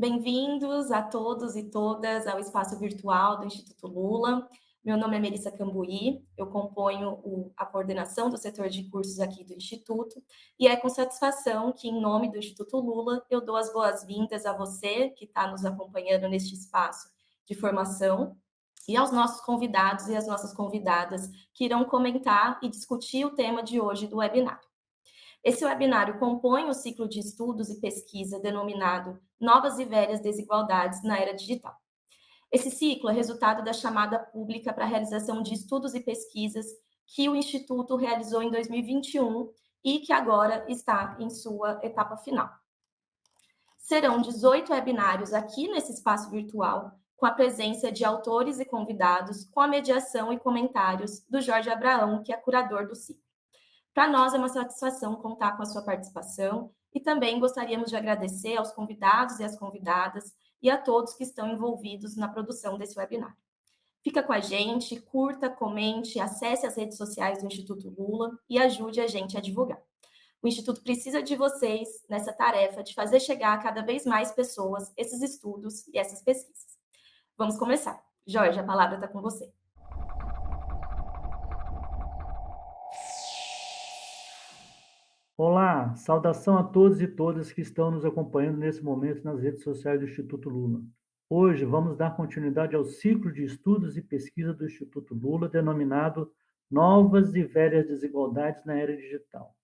Bem-vindos a todos e todas ao espaço virtual do Instituto Lula. Meu nome é Melissa Cambuí, eu componho a coordenação do setor de cursos aqui do Instituto, e é com satisfação que, em nome do Instituto Lula, eu dou as boas-vindas a você que está nos acompanhando neste espaço de formação e aos nossos convidados e às nossas convidadas que irão comentar e discutir o tema de hoje do webinar. Esse webinário compõe o ciclo de estudos e pesquisa denominado Novas e Velhas Desigualdades na Era Digital. Esse ciclo é resultado da chamada pública para a realização de estudos e pesquisas que o Instituto realizou em 2021 e que agora está em sua etapa final. Serão 18 webinários aqui nesse espaço virtual, com a presença de autores e convidados, com a mediação e comentários do Jorge Abraão, que é curador do ciclo. Para nós é uma satisfação contar com a sua participação e também gostaríamos de agradecer aos convidados e às convidadas e a todos que estão envolvidos na produção desse webinar. Fica com a gente, curta, comente, acesse as redes sociais do Instituto Lula e ajude a gente a divulgar. O Instituto precisa de vocês nessa tarefa de fazer chegar a cada vez mais pessoas esses estudos e essas pesquisas. Vamos começar. Jorge, a palavra está com você. Olá, saudação a todos e todas que estão nos acompanhando nesse momento nas redes sociais do Instituto Lula. Hoje vamos dar continuidade ao ciclo de estudos e pesquisa do Instituto Lula, denominado Novas e Velhas Desigualdades na Era Digital.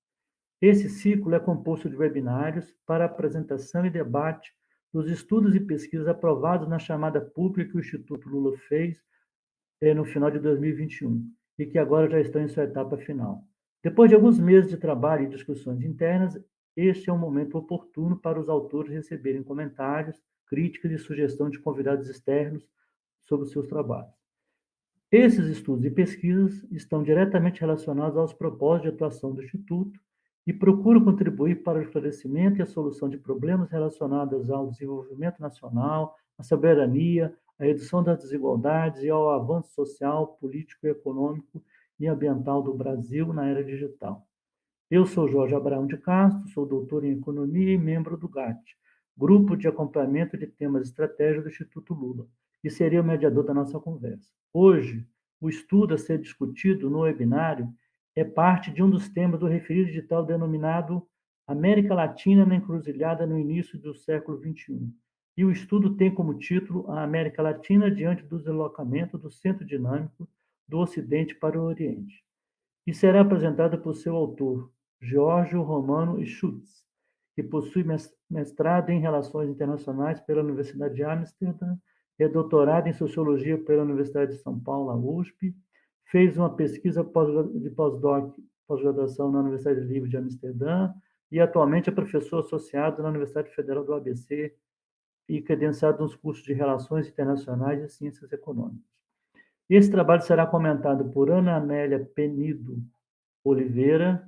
Esse ciclo é composto de webinários para apresentação e debate dos estudos e pesquisas aprovados na chamada pública que o Instituto Lula fez no final de 2021 e que agora já estão em sua etapa final. Depois de alguns meses de trabalho e discussões internas, este é um momento oportuno para os autores receberem comentários, críticas e sugestão de convidados externos sobre os seus trabalhos. Esses estudos e pesquisas estão diretamente relacionados aos propósitos de atuação do Instituto e procuram contribuir para o esclarecimento e a solução de problemas relacionados ao desenvolvimento nacional, à soberania, à redução das desigualdades e ao avanço social, político, econômico e ambiental do Brasil na era digital. Eu sou Jorge Abraão de Castro, sou doutor em Economia e membro do GAT, Grupo de Acompanhamento de Temas Estratégicos do Instituto Lula, e serei o mediador da nossa conversa. Hoje, o estudo a ser discutido no webinário é parte de um dos temas do referido edital denominado América Latina na Encruzilhada no Início do Século XXI. E o estudo tem como título A América Latina diante do deslocamento do centro dinâmico do Ocidente para o Oriente. E será apresentado por seu autor, Giorgio Romano Schutz, que possui mestrado em Relações Internacionais pela Universidade de Amsterdã, é doutorado em Sociologia pela Universidade de São Paulo, a USP, fez uma pesquisa de pós-graduação na Universidade Livre de Amsterdã e atualmente é professor associado na Universidade Federal do ABC e credenciado nos cursos de Relações Internacionais e Ciências Econômicas. Esse trabalho será comentado por Ana Amélia Penido Oliveira,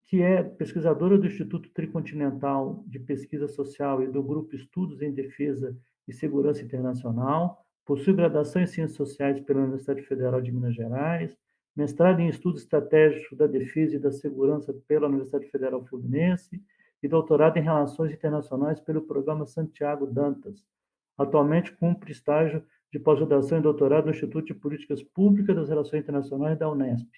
que é pesquisadora do Instituto Tricontinental de Pesquisa Social e do Grupo Estudos em Defesa e Segurança Internacional, possui graduação em Ciências Sociais pela Universidade Federal de Minas Gerais, mestrado em Estudos Estratégicos da Defesa e da Segurança pela Universidade Federal Fluminense e doutorado em Relações Internacionais pelo Programa Santiago Dantas. Atualmente cumpre estágio de pós-graduação e doutorado no Instituto de Políticas Públicas das Relações Internacionais da Unesp.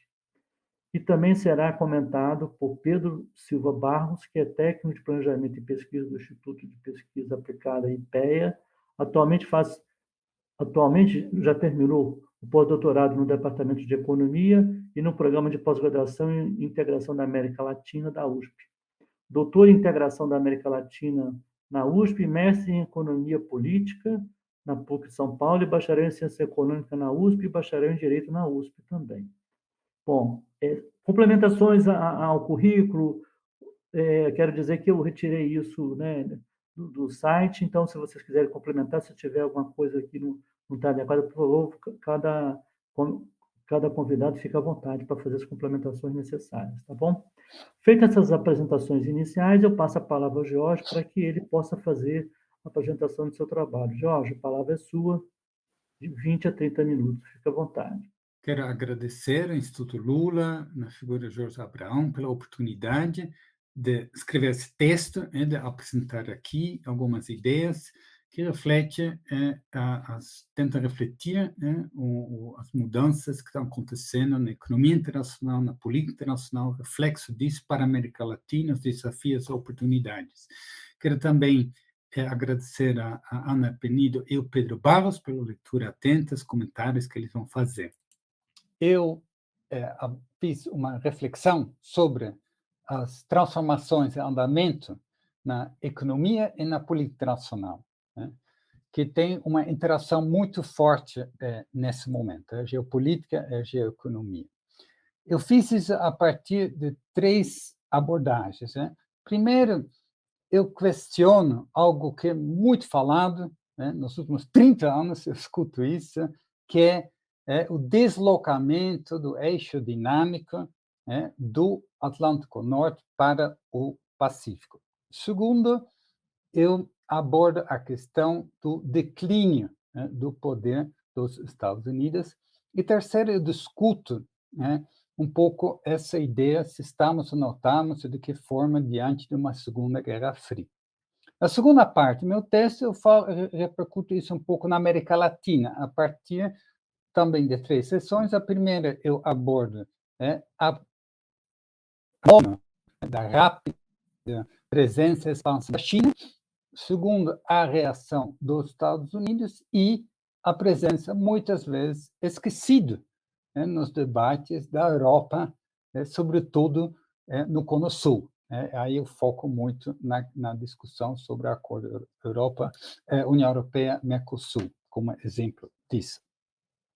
E também será comentado por Pedro Silva Barros, que é técnico de planejamento e pesquisa do Instituto de Pesquisa Aplicada IPEA, atualmente já terminou o pós-doutorado no Departamento de Economia e no Programa de Pós-Graduação em Integração da América Latina da USP. Doutor em Integração da América Latina na USP, mestre em Economia Política na PUC de São Paulo e bacharel em Ciência Econômica na USP e bacharel em Direito na USP também. Bom, complementações ao currículo, quero dizer que eu retirei isso, né, do site, então, se vocês quiserem complementar, se tiver alguma coisa aqui não está adequada, por favor, cada convidado fica à vontade para fazer as complementações necessárias, tá bom? Feitas essas apresentações iniciais, eu passo a palavra ao Jorge para que ele possa fazer a apresentação do seu trabalho. Jorge, a palavra é sua, de 20 a 30 minutos, fica à vontade. Quero agradecer ao Instituto Lula, na figura de Jorge Abraão, pela oportunidade de escrever esse texto e de apresentar aqui algumas ideias que reflete, tenta refletir as mudanças que estão acontecendo na economia internacional, na política internacional, reflexo disso para a América Latina, os desafios e oportunidades. Quero também agradecer a Ana Penido e o Pedro Barros pela leitura atenta, os comentários que eles vão fazer. Eu fiz uma reflexão sobre as transformações em andamento na economia e na política internacional, né, que tem uma interação muito forte nesse momento, a geopolítica e a geoeconomia. Eu fiz isso a partir de 3 abordagens. Né? Primeiro, eu questiono algo que é muito falado, né? Nos últimos 30 anos eu escuto isso, que é o deslocamento do eixo dinâmico, né, do Atlântico Norte para o Pacífico. Segundo, eu abordo a questão do declínio, né, do poder dos Estados Unidos. E terceiro, eu discuto, né, um pouco essa ideia, se estamos ou não estamos, de que forma diante de uma Segunda Guerra Fria. Na segunda parte do meu texto, eu repercuto isso um pouco na América Latina, a partir também de 3 sessões. A primeira, eu abordo a da rápida presença e expansão da China. Segundo, a reação dos Estados Unidos e a presença, muitas vezes, esquecida, né, nos debates da Europa, sobretudo no Cono Sul. Aí eu foco muito na discussão sobre o acordo União Europeia-Mercosul, como exemplo disso.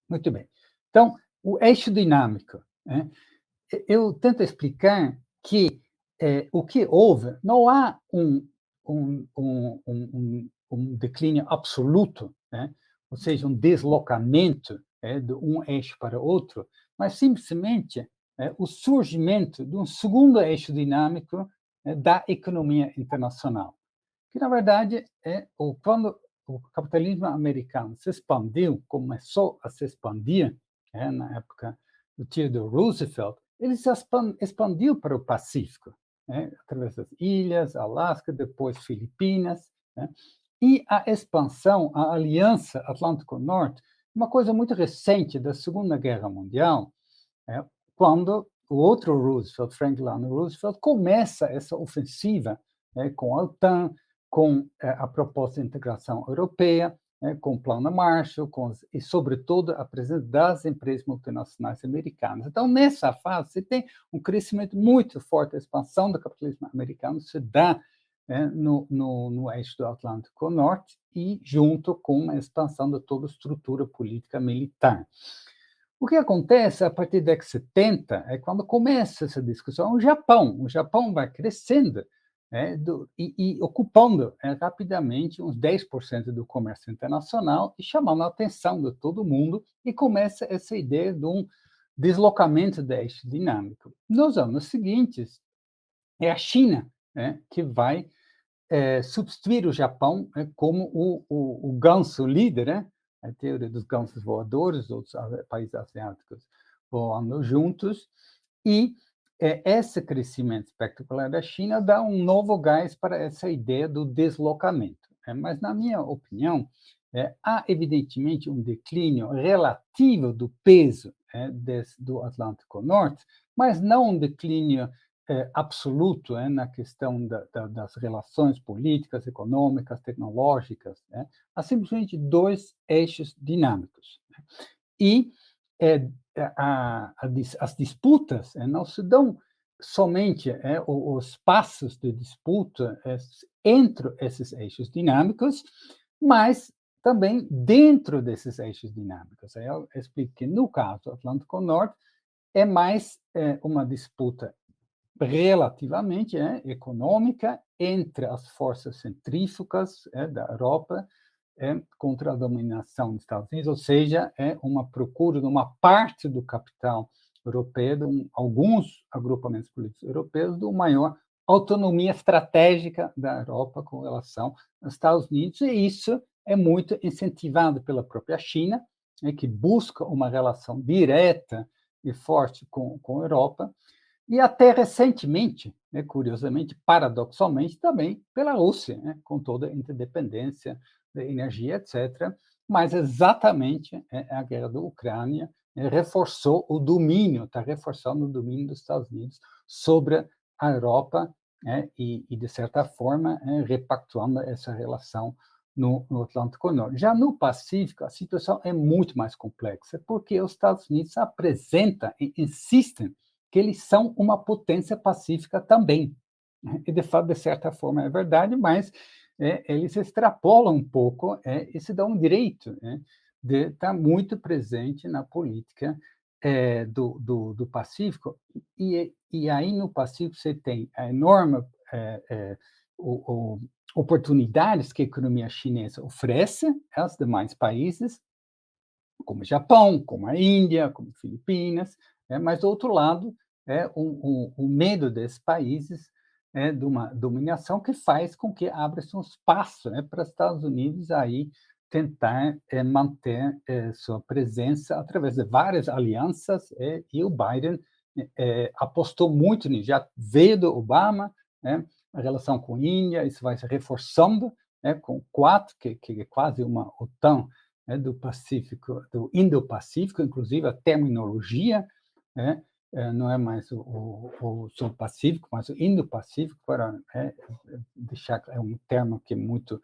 Muito bem. Então, o eixo dinâmico. Eu tento explicar que o que houve, não há um declínio absoluto, né? Ou seja, um deslocamento de um eixo para outro, mas simplesmente o surgimento de um segundo eixo dinâmico da economia internacional, que, na verdade, quando o capitalismo americano se expandiu, começou a se expandir, na época do Theodore Roosevelt, ele se expandiu para o Pacífico, através das ilhas, Alasca, depois Filipinas, e a expansão, a Aliança Atlântico Norte, uma coisa muito recente da Segunda Guerra Mundial, quando o outro Roosevelt, Franklin Delano Roosevelt, começa essa ofensiva com a OTAN, com a proposta de integração europeia, com o Plano Marshall, e, sobretudo, a presença das empresas multinacionais americanas. Então, nessa fase, você tem um crescimento muito forte, a expansão do capitalismo americano se dá no eixo do Atlântico Norte e junto com a expansão de toda a estrutura política militar. O que acontece a partir da década de 70 é quando começa essa discussão, o Japão vai crescendo, e ocupando rapidamente uns 10% do comércio internacional e chamando a atenção de todo mundo, e começa essa ideia de um deslocamento do eixo dinâmico. Nos anos seguintes, é a China que vai substituir o Japão como o ganso líder, a teoria dos gansos voadores, outros países asiáticos voando juntos, e esse crescimento espetacular da China dá um novo gás para essa ideia do deslocamento. Mas, na minha opinião, há evidentemente um declínio relativo do peso do Atlântico Norte, mas não um declínio absoluto na questão das relações políticas, econômicas, tecnológicas. Há simplesmente 2 eixos dinâmicos. E as disputas não se dão somente os passos de disputa entre esses eixos dinâmicos, mas também dentro desses eixos dinâmicos. Eu explico que, no caso do Atlântico Norte, é mais uma disputa relativamente econômica entre as forças centrífugas da Europa contra a dominação dos Estados Unidos, ou seja, uma procura de uma parte do capital europeu, de alguns agrupamentos políticos europeus, de uma maior autonomia estratégica da Europa com relação aos Estados Unidos, e isso é muito incentivado pela própria China, que busca uma relação direta e forte com a Europa, e até recentemente, curiosamente, paradoxalmente, também pela Rússia, com toda a interdependência de energia, etc. Mas exatamente a guerra da Ucrânia reforçou o domínio, está reforçando o domínio dos Estados Unidos sobre a Europa, e, de certa forma, repactuando essa relação no Atlântico Norte. Já no Pacífico, a situação é muito mais complexa, porque os Estados Unidos apresentam e insistem que eles são uma potência pacífica também. E, de fato, de certa forma, é verdade, mas eles extrapolam um pouco e se dão o direito de estar muito presente na política do Pacífico. E aí, no Pacífico, você tem a enorme oportunidades que a economia chinesa oferece aos demais países, como o Japão, como a Índia, como Filipinas, mas, do outro lado, o medo desses países de uma dominação que faz com que abra-se um espaço para os Estados Unidos aí tentar manter sua presença através de várias alianças, e o Biden apostou muito nisso, já veio do Obama, a relação com a Índia, isso vai se reforçando, com o Quad, que é quase uma OTAN do Pacífico, do Indo-Pacífico, inclusive a terminologia, não é mais o Sul-Pacífico, mas o Indo-Pacífico, para deixar um termo que muito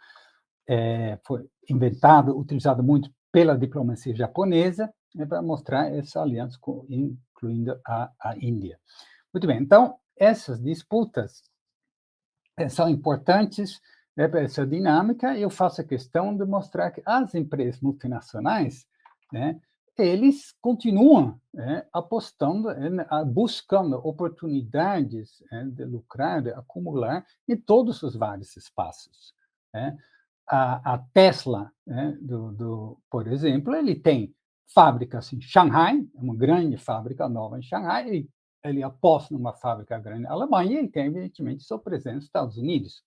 foi inventado, utilizado muito pela diplomacia japonesa, para mostrar essa aliança, incluindo a Índia. Muito bem, então, essas disputas são importantes para essa dinâmica. Eu faço a questão de mostrar que as empresas multinacionais, eles continuam apostando, buscando oportunidades de lucrar, de acumular em todos os vários espaços. A Tesla, por exemplo, ele tem fábricas em Xangai, uma grande fábrica nova em Xangai, ele aposta numa fábrica grande na Alemanha, e ele tem, evidentemente, sua presença nos Estados Unidos.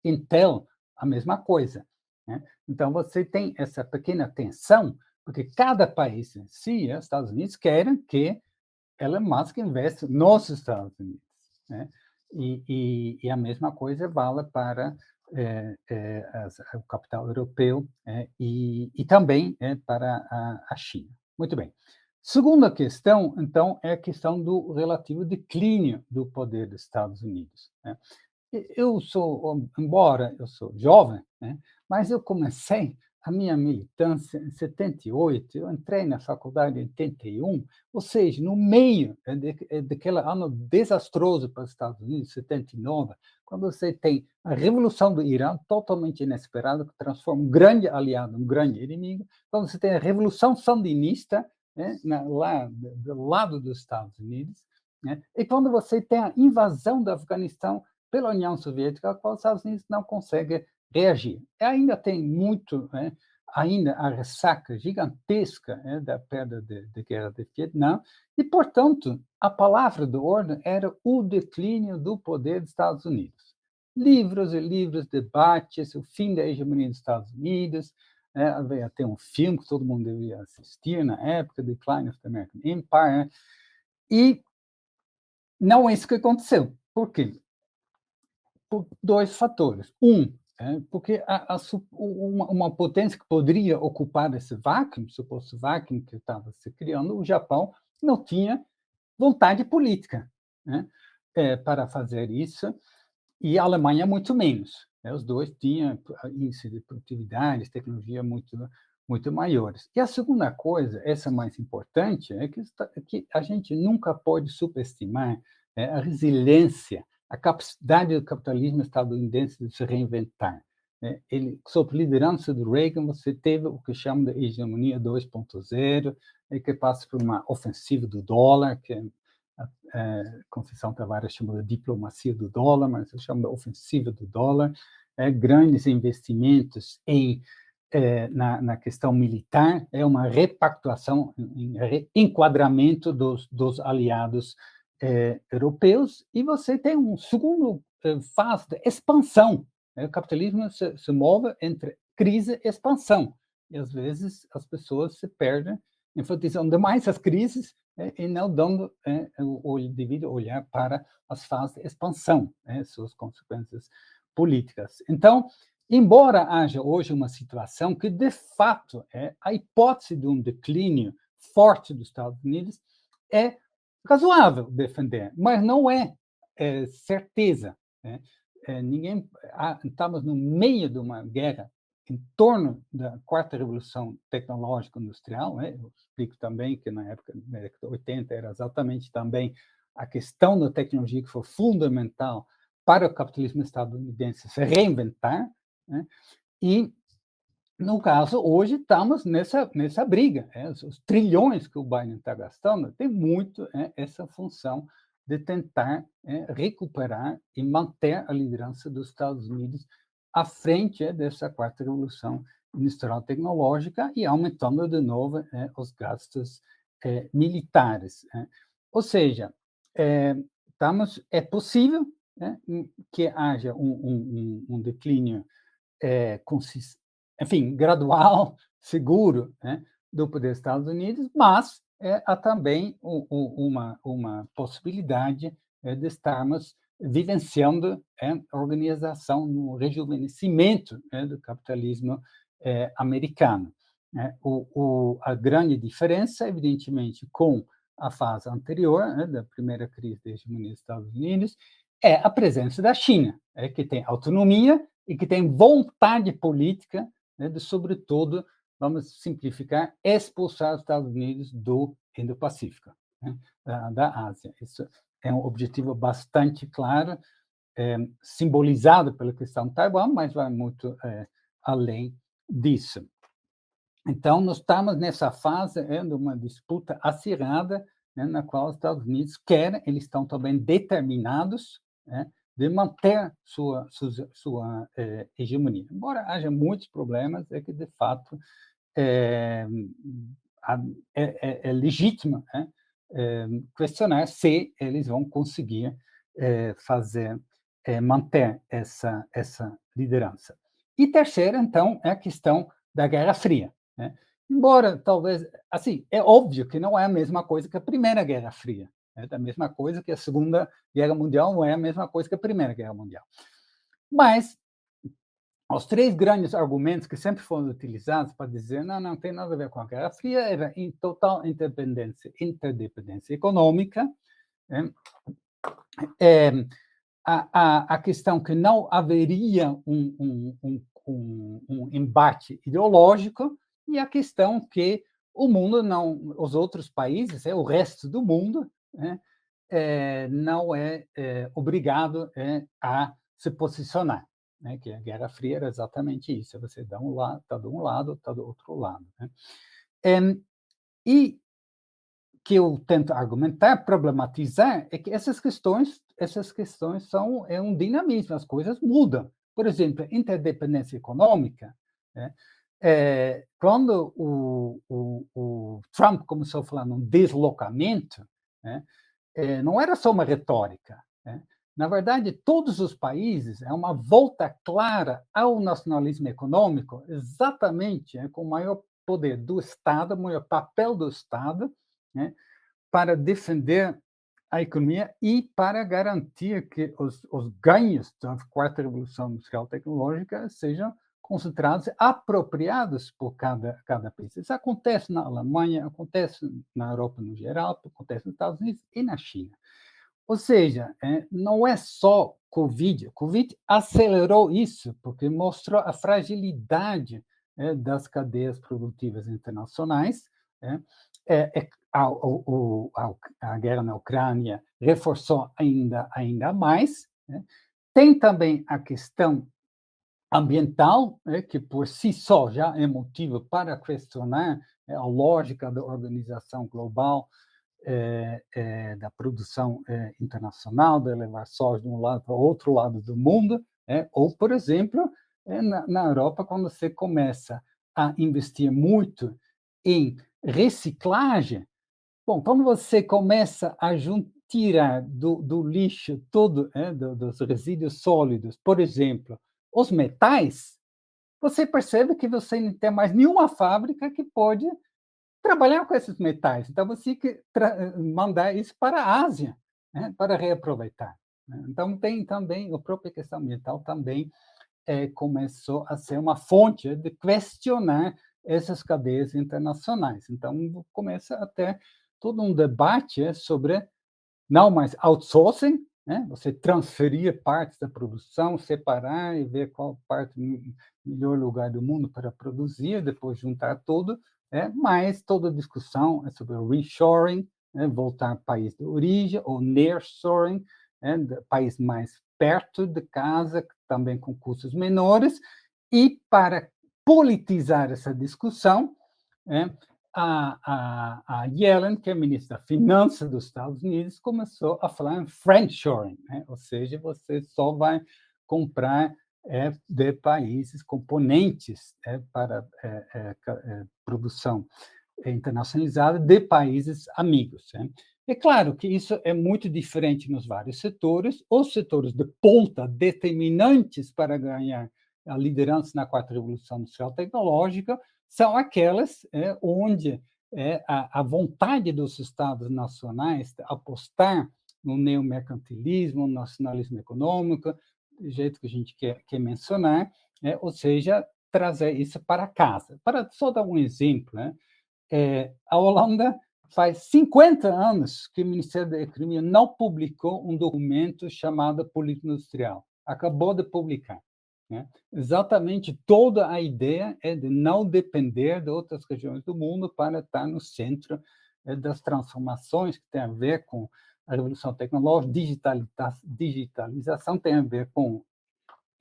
Intel, a mesma coisa. Então, você tem essa pequena tensão, porque cada país em si, os Estados Unidos, querem que Elon Musk investe nos Estados Unidos. E a mesma coisa vale para o capital europeu e também para a China. Muito bem. Segunda questão, então, é a questão do relativo declínio do poder dos Estados Unidos. Embora eu sou jovem, mas eu comecei a minha militância em 78, eu entrei na faculdade em 81, ou seja, no meio daquele ano desastroso para os Estados Unidos, 79, quando você tem a Revolução do Irã, totalmente inesperada, que transforma um grande aliado em um grande inimigo, quando você tem a Revolução Sandinista, lá do lado dos Estados Unidos, e quando você tem a invasão do Afeganistão pela União Soviética, a qual os Estados Unidos não conseguem reagir. Ainda tem muito, ainda a ressaca gigantesca da perda da guerra do Vietnã, e, portanto, a palavra de ordem era o declínio do poder dos Estados Unidos. Livros e livros, debates, o fim da hegemonia dos Estados Unidos, havia até um filme que todo mundo devia assistir na época, Decline of the American Empire, e não é isso que aconteceu. Por quê? Por dois fatores. Porque uma potência que poderia ocupar esse vácuo, suposto vácuo que estava se criando, o Japão não tinha vontade política para fazer isso, e a Alemanha muito menos. Os dois tinham índice de produtividade, tecnologia muito maiores. E a segunda coisa, essa mais importante, é que a gente nunca pode subestimar a resiliência, a capacidade do capitalismo estadunidense de se reinventar. Sob liderança do Reagan, você teve o que chama de hegemonia 2.0, que passa por uma ofensiva do dólar, que Conceição Tavares chama de diplomacia do dólar, mas eu chamo de ofensiva do dólar, grandes investimentos na questão militar, uma repactuação, enquadramento dos aliados europeus, e você tem um segundo fase de expansão. O capitalismo se move entre crise e expansão, e às vezes as pessoas se perdem, enfatizando demais as crises e não dando o devido olhar para as fases de expansão, suas consequências políticas. Então, embora haja hoje uma situação que, de fato, a hipótese de um declínio forte dos Estados Unidos é razoável defender, mas não é certeza. Né? Estamos no meio de uma guerra em torno da quarta revolução tecnológica industrial. Né? Eu explico também que na época da década de 80 era exatamente também a questão da tecnologia que foi fundamental para o capitalismo estadunidense se reinventar, né? E, no caso, hoje estamos nessa briga. Os trilhões que o Biden está gastando tem muito essa função de tentar recuperar e manter a liderança dos Estados Unidos à frente dessa quarta revolução industrial tecnológica e aumentando de novo os gastos militares. Ou seja, é possível que haja um declínio enfim, gradual, seguro, né, do poder dos Estados Unidos, mas há também uma possibilidade de estarmos vivenciando a organização, no rejuvenescimento do capitalismo americano. A grande diferença, evidentemente, com a fase anterior, da primeira crise da hegemonia dos Estados Unidos, é a presença da China, que tem autonomia e que tem vontade política de, sobretudo, vamos simplificar, expulsar os Estados Unidos do Indo-Pacífico, da Ásia. Isso é um objetivo bastante claro, simbolizado pela questão de Taiwan, mas vai muito além disso. Então, nós estamos nessa fase de uma disputa acirrada, na qual os Estados Unidos querem, eles estão também determinados de manter sua hegemonia. Embora haja muitos problemas, é que, de fato, é legítimo questionar se eles vão conseguir manter essa liderança. E terceiro, então, é a questão da Guerra Fria. Embora, talvez, assim, é óbvio que não é a mesma coisa que a Primeira Guerra Fria. É a mesma coisa que a Segunda Guerra Mundial, não é a mesma coisa que a Primeira Guerra Mundial. Mas os três grandes argumentos que sempre foram utilizados para dizer não tem nada a ver com a Guerra Fria era em total interdependência econômica, a questão que não haveria um embate ideológico e a questão que o mundo não, os outros países, o resto do mundo, não é obrigado a se posicionar, que a Guerra Fria era exatamente isso, você dá está de um lado, está do outro lado. E que eu tento argumentar, problematizar, é que essas questões são um dinamismo, as coisas mudam. Por exemplo, interdependência econômica, quando o Trump começou a falar num deslocamento, não era só uma retórica. Na verdade, todos os países é uma volta clara ao nacionalismo econômico, exatamente com o maior poder do Estado, o maior papel do Estado, para defender a economia e para garantir que os ganhos da quarta revolução industrial tecnológica sejam concentrados, apropriados por cada país. Isso acontece na Alemanha, acontece na Europa no geral, acontece nos Estados Unidos e na China. Ou seja, não é só Covid. Covid acelerou isso, porque mostrou a fragilidade das cadeias produtivas internacionais. A guerra na Ucrânia reforçou ainda mais. Tem também a questão ambiental, que por si só já é motivo para questionar a lógica da organização global, da produção internacional, de levar soja de um lado para o outro lado do mundo, ou, por exemplo, na Europa, quando você começa a investir muito em reciclagem, bom, quando você começa a tirar do lixo todo, dos resíduos sólidos, por exemplo, os metais, você percebe que você não tem mais nenhuma fábrica que pode trabalhar com esses metais. Então, você tem que mandar isso para a Ásia, para reaproveitar. Então, tem também a própria questão ambiental também começou a ser uma fonte de questionar essas cadeias internacionais. Então, começa até todo um debate sobre não mais outsourcing, né? Você transferir partes da produção, separar e ver qual parte melhor lugar do mundo para produzir, depois juntar tudo, mas toda a discussão é sobre reshoring, voltar ao país de origem, ou nearshoring, país mais perto de casa, também com custos menores, e para politizar essa discussão, a Yellen, que é ministra da Finanças dos Estados Unidos, começou a falar em friendshoring, ou seja, você só vai comprar de países componentes para produção internacionalizada de países amigos. É claro que isso é muito diferente nos vários setores. Os setores de ponta determinantes para ganhar a liderança na quarta revolução industrial tecnológica são aquelas onde a vontade dos Estados nacionais de apostar no neomercantilismo, no nacionalismo econômico, do jeito que a gente quer mencionar, ou seja, trazer isso para casa. Para só dar um exemplo, a Holanda faz 50 anos que o Ministério da Economia não publicou um documento chamado Política Industrial. Acabou de publicar. Exatamente toda a ideia é de não depender de outras regiões do mundo para estar no centro das transformações que tem a ver com a revolução tecnológica, digitalização tem a ver com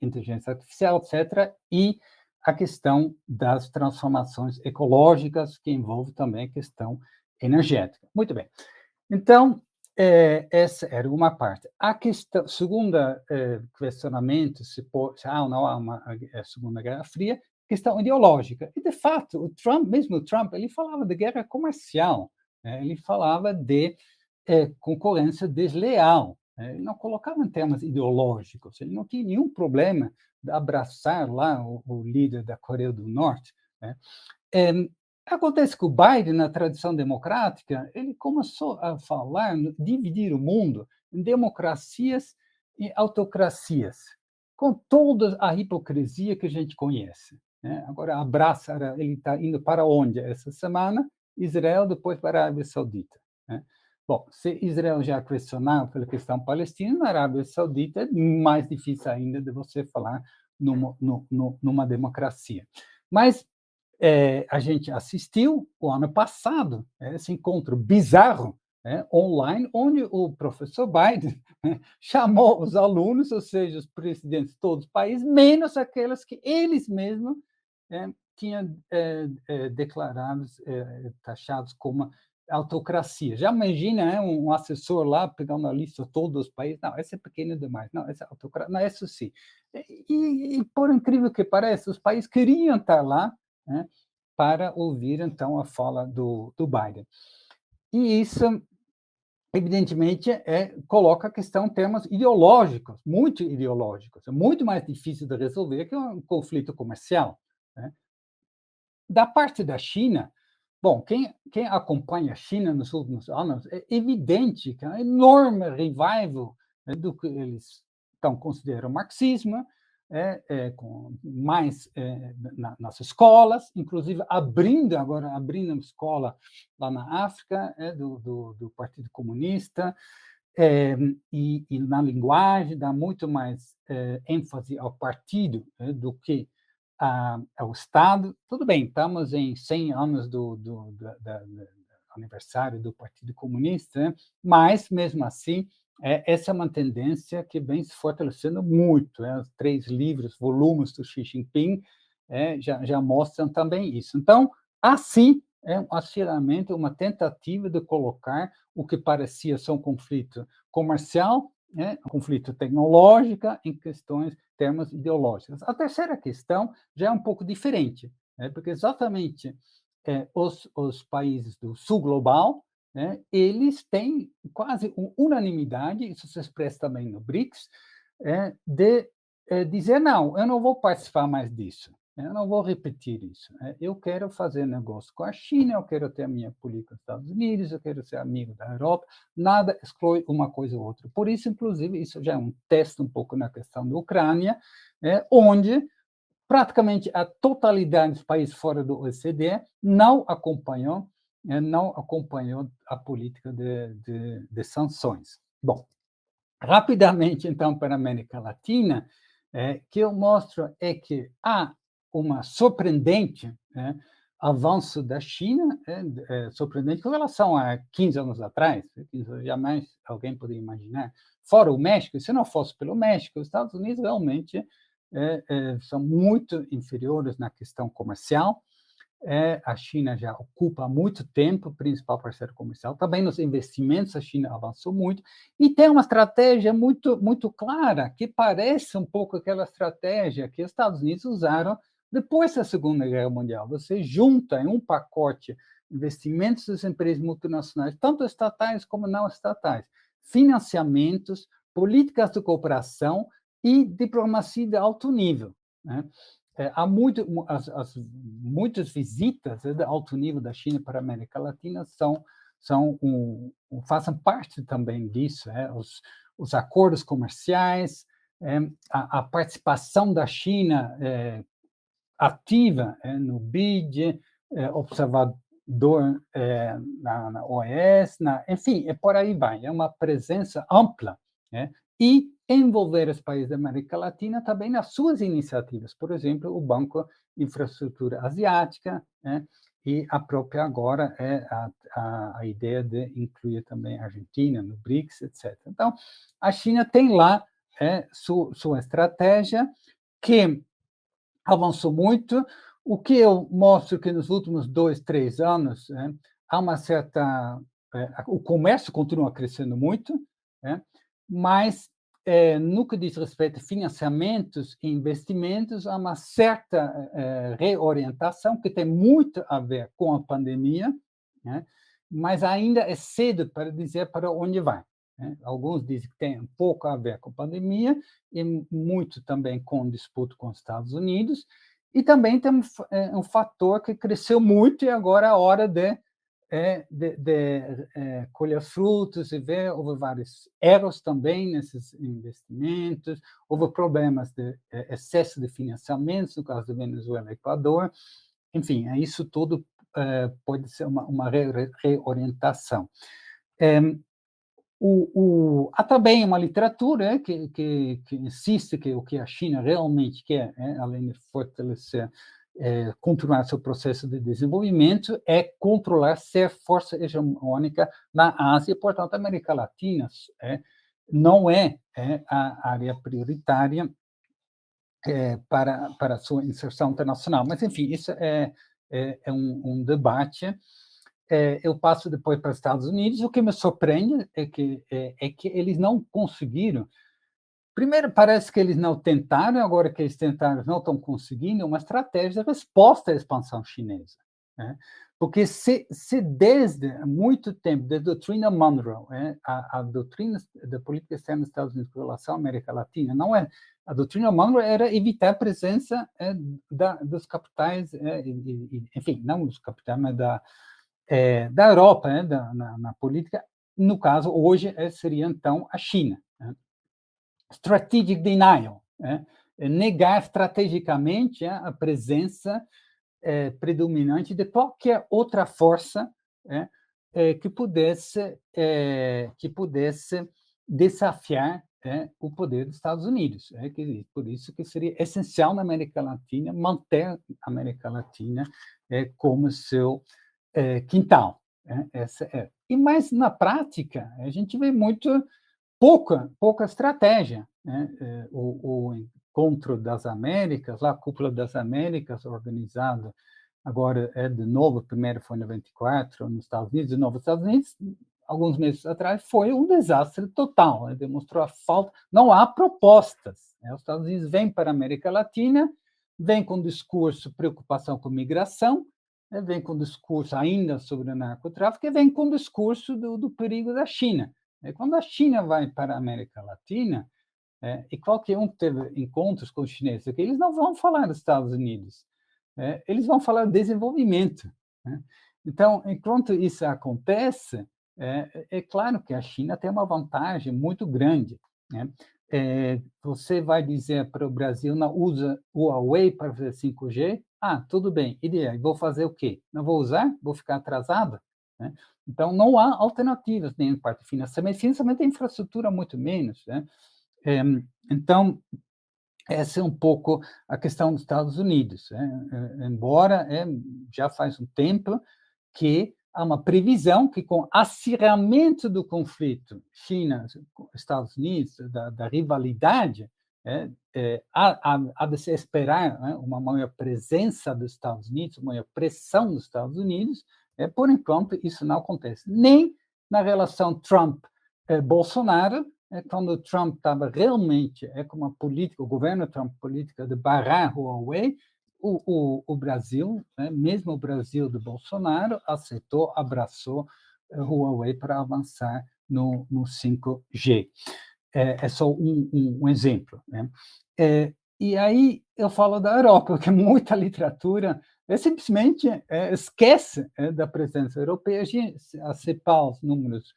inteligência artificial, etc., e a questão das transformações ecológicas, que envolve também a questão energética. Muito bem. Então, essa era uma parte. A questão, segunda questionamento, se não há uma Segunda Guerra Fria, questão ideológica. E, de fato, mesmo o Trump, ele falava de guerra comercial, ele falava de concorrência desleal. Ele não colocava em termos ideológicos, ele não tinha nenhum problema de abraçar lá o líder da Coreia do Norte. Acontece que o Biden, na tradição democrática, ele começou a falar, dividir o mundo em democracias e autocracias, com toda a hipocrisia que a gente conhece. Agora, abraça, ele está indo para onde essa semana? Israel, depois para a Arábia Saudita. Bom, se Israel já questionava pela questão palestina, na Arábia Saudita é mais difícil ainda de você falar numa democracia. Mas a gente assistiu o ano passado esse encontro bizarro online, onde o professor Biden chamou os alunos, ou seja, os presidentes de todos os países, menos aqueles que eles mesmos tinham declarados, taxados como autocracia. Já imagina um assessor lá pegando a lista de todos os países? Não, esse é pequeno demais. Não, esse é autocracia. Não, isso sim. E, por incrível que pareça, os países queriam estar lá para ouvir, então, a fala do Biden. E isso, evidentemente, coloca a questão em termos ideológicos, muito ideológicos. É muito mais difícil de resolver que um conflito comercial. Da parte da China, bom, quem acompanha a China nos últimos anos, é evidente que há um enorme revival do que eles consideram marxismo, com mais nas escolas, inclusive abrindo uma escola lá na África, do Partido Comunista, e na linguagem dá muito mais ênfase ao partido do que ao Estado. Tudo bem, estamos em 100 anos do aniversário do Partido Comunista, mas, mesmo assim, essa é uma tendência que vem se fortalecendo muito. Os 3 livros, volumes do Xi Jinping já mostram também isso. Então, assim, um acirramento, uma tentativa de colocar o que parecia ser um conflito comercial, um conflito tecnológico, em questões, termos ideológicos. A terceira questão já é um pouco diferente, porque exatamente os países do sul global, eles têm quase unanimidade, isso se expressa também no BRICS, de dizer, não, eu não vou participar mais disso. Eu não vou repetir isso. Eu quero fazer negócio com a China, eu quero ter a minha política nos Estados Unidos, eu quero ser amigo da Europa, nada exclui uma coisa ou outra. Por isso, inclusive, isso já é um teste um pouco na questão da Ucrânia, onde praticamente a totalidade dos países fora do OECD não acompanhou a política de sanções. Bom, rapidamente, então, para a América Latina, que eu mostro é que há uma surpreendente avanço da China, surpreendente com relação a 15 anos atrás, jamais alguém poderia imaginar. Fora o México, se não fosse pelo México, os Estados Unidos realmente são muito inferiores na questão comercial. A China já ocupa há muito tempo o principal parceiro comercial. Também nos investimentos a China avançou muito e tem uma estratégia muito clara, que parece um pouco aquela estratégia que os Estados Unidos usaram depois da Segunda Guerra Mundial. Você junta em um pacote investimentos das empresas multinacionais, tanto estatais como não estatais, financiamentos, políticas de cooperação e diplomacia de alto nível, né? Há muitas visitas de alto nível da China para a América Latina fazem parte também disso, os acordos comerciais, a participação da China ativa no BID, observador na OES, enfim, por aí vai. É uma presença ampla, e envolver os países da América Latina também nas suas iniciativas. Por exemplo, o Banco de Infraestrutura Asiática, e a própria agora a ideia de incluir também a Argentina no BRICS, etc. Então, a China tem lá sua estratégia, que avançou muito. O que eu mostro que nos últimos 2, 3 anos há uma certa... o comércio continua crescendo muito, mas no que diz respeito a financiamentos e investimentos, há uma certa reorientação que tem muito a ver com a pandemia, mas ainda é cedo para dizer para onde vai. Alguns dizem que tem um pouco a ver com a pandemia e muito também com disputa com os Estados Unidos, e também tem um fator que cresceu muito e agora é a hora de colher frutos e ver. Houve vários erros também nesses investimentos, houve problemas de excesso de financiamentos, no caso da Venezuela e Equador. Enfim, isso tudo pode ser uma reorientação. Há também uma literatura que insiste que o que a China realmente quer, além de fortalecer, continuar seu processo de desenvolvimento, é controlar, ser força hegemônica na Ásia, portanto, a América Latina não é a área prioritária para a sua inserção internacional. Mas, enfim, isso é um debate. Eu passo depois para os Estados Unidos. O que me surpreende é que eles não conseguiram. Primeiro, parece que eles não tentaram, agora que eles tentaram, não estão conseguindo uma estratégia de resposta à expansão chinesa. Porque se desde muito tempo, desde a doutrina Monroe, a doutrina da política externa dos Estados Unidos com relação à América Latina, não é. A doutrina Monroe era evitar a presença dos capitais, enfim, não dos capitais, mas da Europa, na política. No caso, hoje, seria, então, a China. Strategic denial, negar estrategicamente a presença predominante de qualquer outra força que pudesse desafiar o poder dos Estados Unidos. Por isso que seria essencial na América Latina manter a América Latina como seu quintal. Mas, na prática, a gente vê pouca estratégia. O Encontro das Américas, lá a Cúpula das Américas, organizado agora de novo, primeiro foi em 94 nos Estados Unidos, de novo nos Estados Unidos, alguns meses atrás, foi um desastre total, demonstrou a falta, não há propostas. Os Estados Unidos vêm para a América Latina, vêm com discurso preocupação com migração, vem com discurso ainda sobre o narcotráfico e vem com discurso do perigo da China. Quando a China vai para a América Latina, e qualquer um que teve encontros com os chineses aqui, eles não vão falar dos Estados Unidos, eles vão falar de desenvolvimento, né? Então, enquanto isso acontece, é claro que a China tem uma vantagem muito grande, né? Você vai dizer para o Brasil, não usa o Huawei para fazer 5G? Ah, tudo bem, e daí? Vou fazer o quê? Não vou usar? Vou ficar atrasado? Né? Então, não há alternativas, nem em parte de financiamento, a infraestrutura muito menos, né? Então, essa é um pouco a questão dos Estados Unidos, né? Embora já faz um tempo que há uma previsão que, com acirramento do conflito China-Estados Unidos, da rivalidade, há de se esperar, né, uma maior presença dos Estados Unidos, uma maior pressão dos Estados Unidos. Por enquanto, isso não acontece. Nem na relação Trump-Bolsonaro, quando o Trump estava realmente com uma política, o governo Trump, política de barrar o Huawei, o Brasil, né, mesmo o Brasil do Bolsonaro, aceitou, abraçou o Huawei para avançar no 5G. É só um exemplo, né? E aí eu falo da Europa, porque muita literatura simplesmente esquece da presença europeia. A CEPAL, os números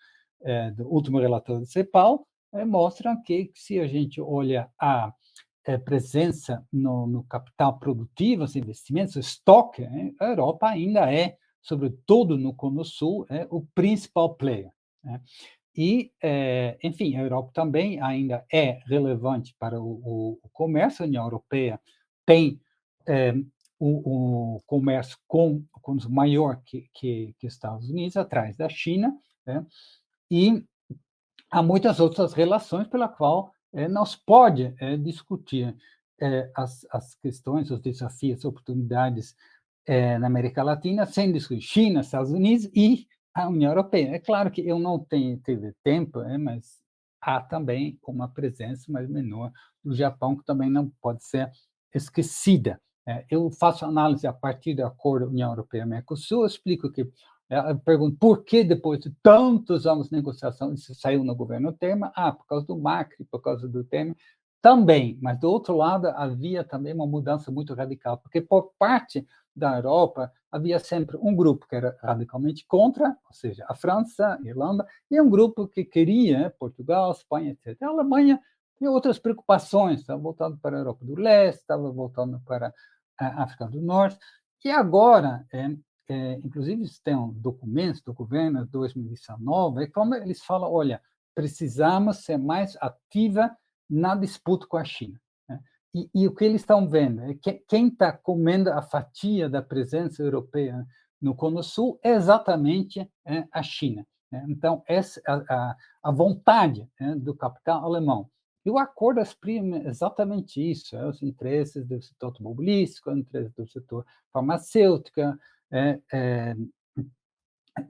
do último relatório da CEPAL, mostram que, se a gente olha a presença no capital produtivo, os investimentos, o estoque, a Europa ainda sobretudo no Cono Sul, o principal player, né? E, enfim, a Europa também ainda é relevante para o comércio. A União Europeia tem o comércio com maior que os Estados Unidos, atrás da China, né? E há muitas outras relações pela qual nós pode discutir as questões, os desafios, as oportunidades na América Latina, sem discutir China, Estados Unidos e a União Europeia. É claro que eu não tive tempo, mas há também uma presença mais menor do Japão, que também não pode ser esquecida. Eu faço análise a partir do acordo União Europeia-Mercosul, eu explico que eu pergunto por que, depois de tantos anos de negociação, isso saiu no governo Temer? Por causa do Macri, por causa do Temer. Também, mas do outro lado havia também uma mudança muito radical, porque por parte da Europa havia sempre um grupo que era radicalmente contra, ou seja, a França, a Irlanda, e um grupo que queria, Portugal, Espanha, etc. A Alemanha tinha outras preocupações, estava voltando para a Europa do Leste, estava voltando para a África do Norte, e agora, inclusive, tem documentos do governo de 2019, como eles falam, olha, precisamos ser mais ativa na disputa com a China, né? E o que eles estão vendo é que quem está comendo a fatia da presença europeia no Cono Sul é exatamente a China, né? Então, essa a vontade, do capital alemão. E o acordo exprime exatamente isso, os interesses do setor automobilístico, os interesses do setor farmacêutico,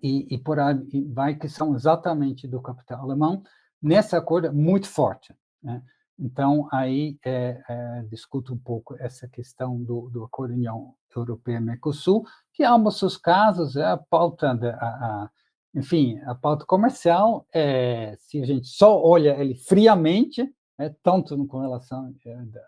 e por aí vai, que são exatamente do capital alemão, nesse acordo muito forte, né? Então, aí discuto um pouco essa questão do acordo União Europeia-Mercosul, que, em ambos os casos, a pauta enfim, a pauta comercial, se a gente só olha ele friamente, tanto com relação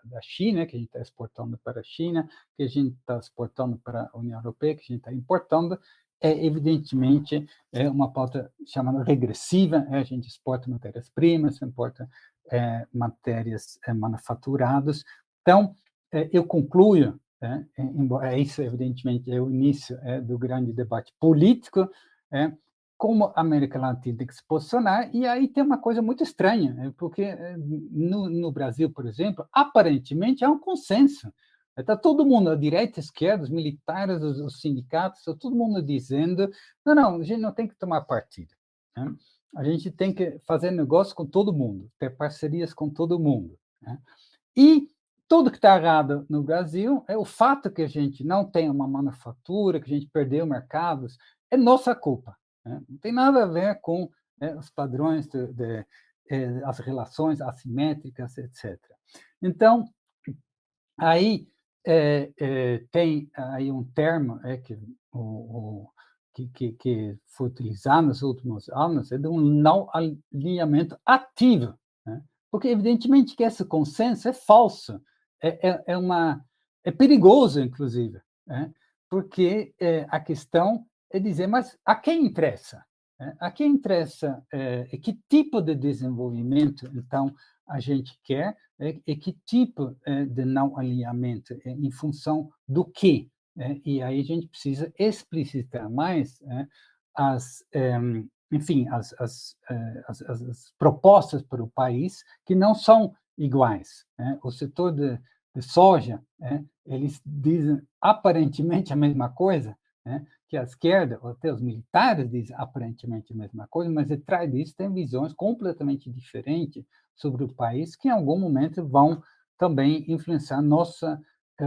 da China, que a gente está exportando para a China, que a gente está exportando para a União Europeia, que a gente está importando, evidentemente uma pauta chamada regressiva. A gente exporta matérias-primas, importa matérias manufaturadas. Então, eu concluo, embora isso, evidentemente, é o início do grande debate político, como a América Latina tem que se posicionar. E aí tem uma coisa muito estranha, porque no Brasil, por exemplo, aparentemente há um consenso. Está todo mundo, a direita, a esquerda, os militares, os sindicatos, está todo mundo dizendo, não, a gente não tem que tomar partido, né? A gente tem que fazer negócio com todo mundo, ter parcerias com todo mundo, né? E tudo que está errado no Brasil é o fato que a gente não tem uma manufatura, que a gente perdeu mercados, é nossa culpa, né? Não tem nada a ver com os padrões, as relações assimétricas, etc. Então, aí tem aí um termo que foi utilizado nos últimos anos, de um não alinhamento ativo, né? Porque, evidentemente, que esse consenso é falso, é perigoso, inclusive, né? Porque a questão é dizer, mas a quem interessa? A quem interessa que tipo de desenvolvimento, então, a gente quer e que tipo de não alinhamento, em função do quê? E aí a gente precisa explicitar mais enfim, as propostas para o país que não são iguais. O setor de soja, eles dizem aparentemente a mesma coisa, que a esquerda, ou até os militares dizem aparentemente a mesma coisa, mas detrás disso tem visões completamente diferentes sobre o país que em algum momento vão também influenciar nossa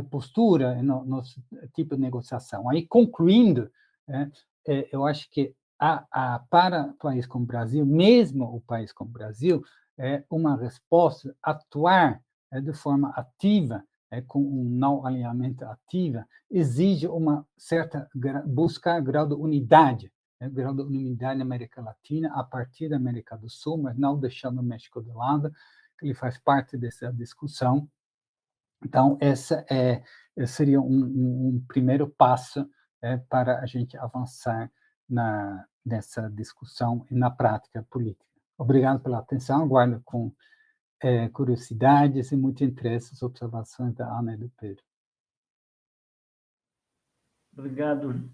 postura, nosso tipo de negociação. Aí, concluindo, eu acho que para um país como o Brasil, mesmo o país como o Brasil, uma resposta, atuar de forma ativa, com um não alinhamento ativo, exige uma certa buscar grau de unidade, grau de unidade na América Latina, a partir da América do Sul, mas não deixando o México de lado, que ele faz parte dessa discussão. Então, essa seria um primeiro passo para a gente avançar nessa discussão e na prática política. Obrigado pela atenção, aguardo com curiosidades e muito interesse as observações da Ana e do Pedro. Obrigado,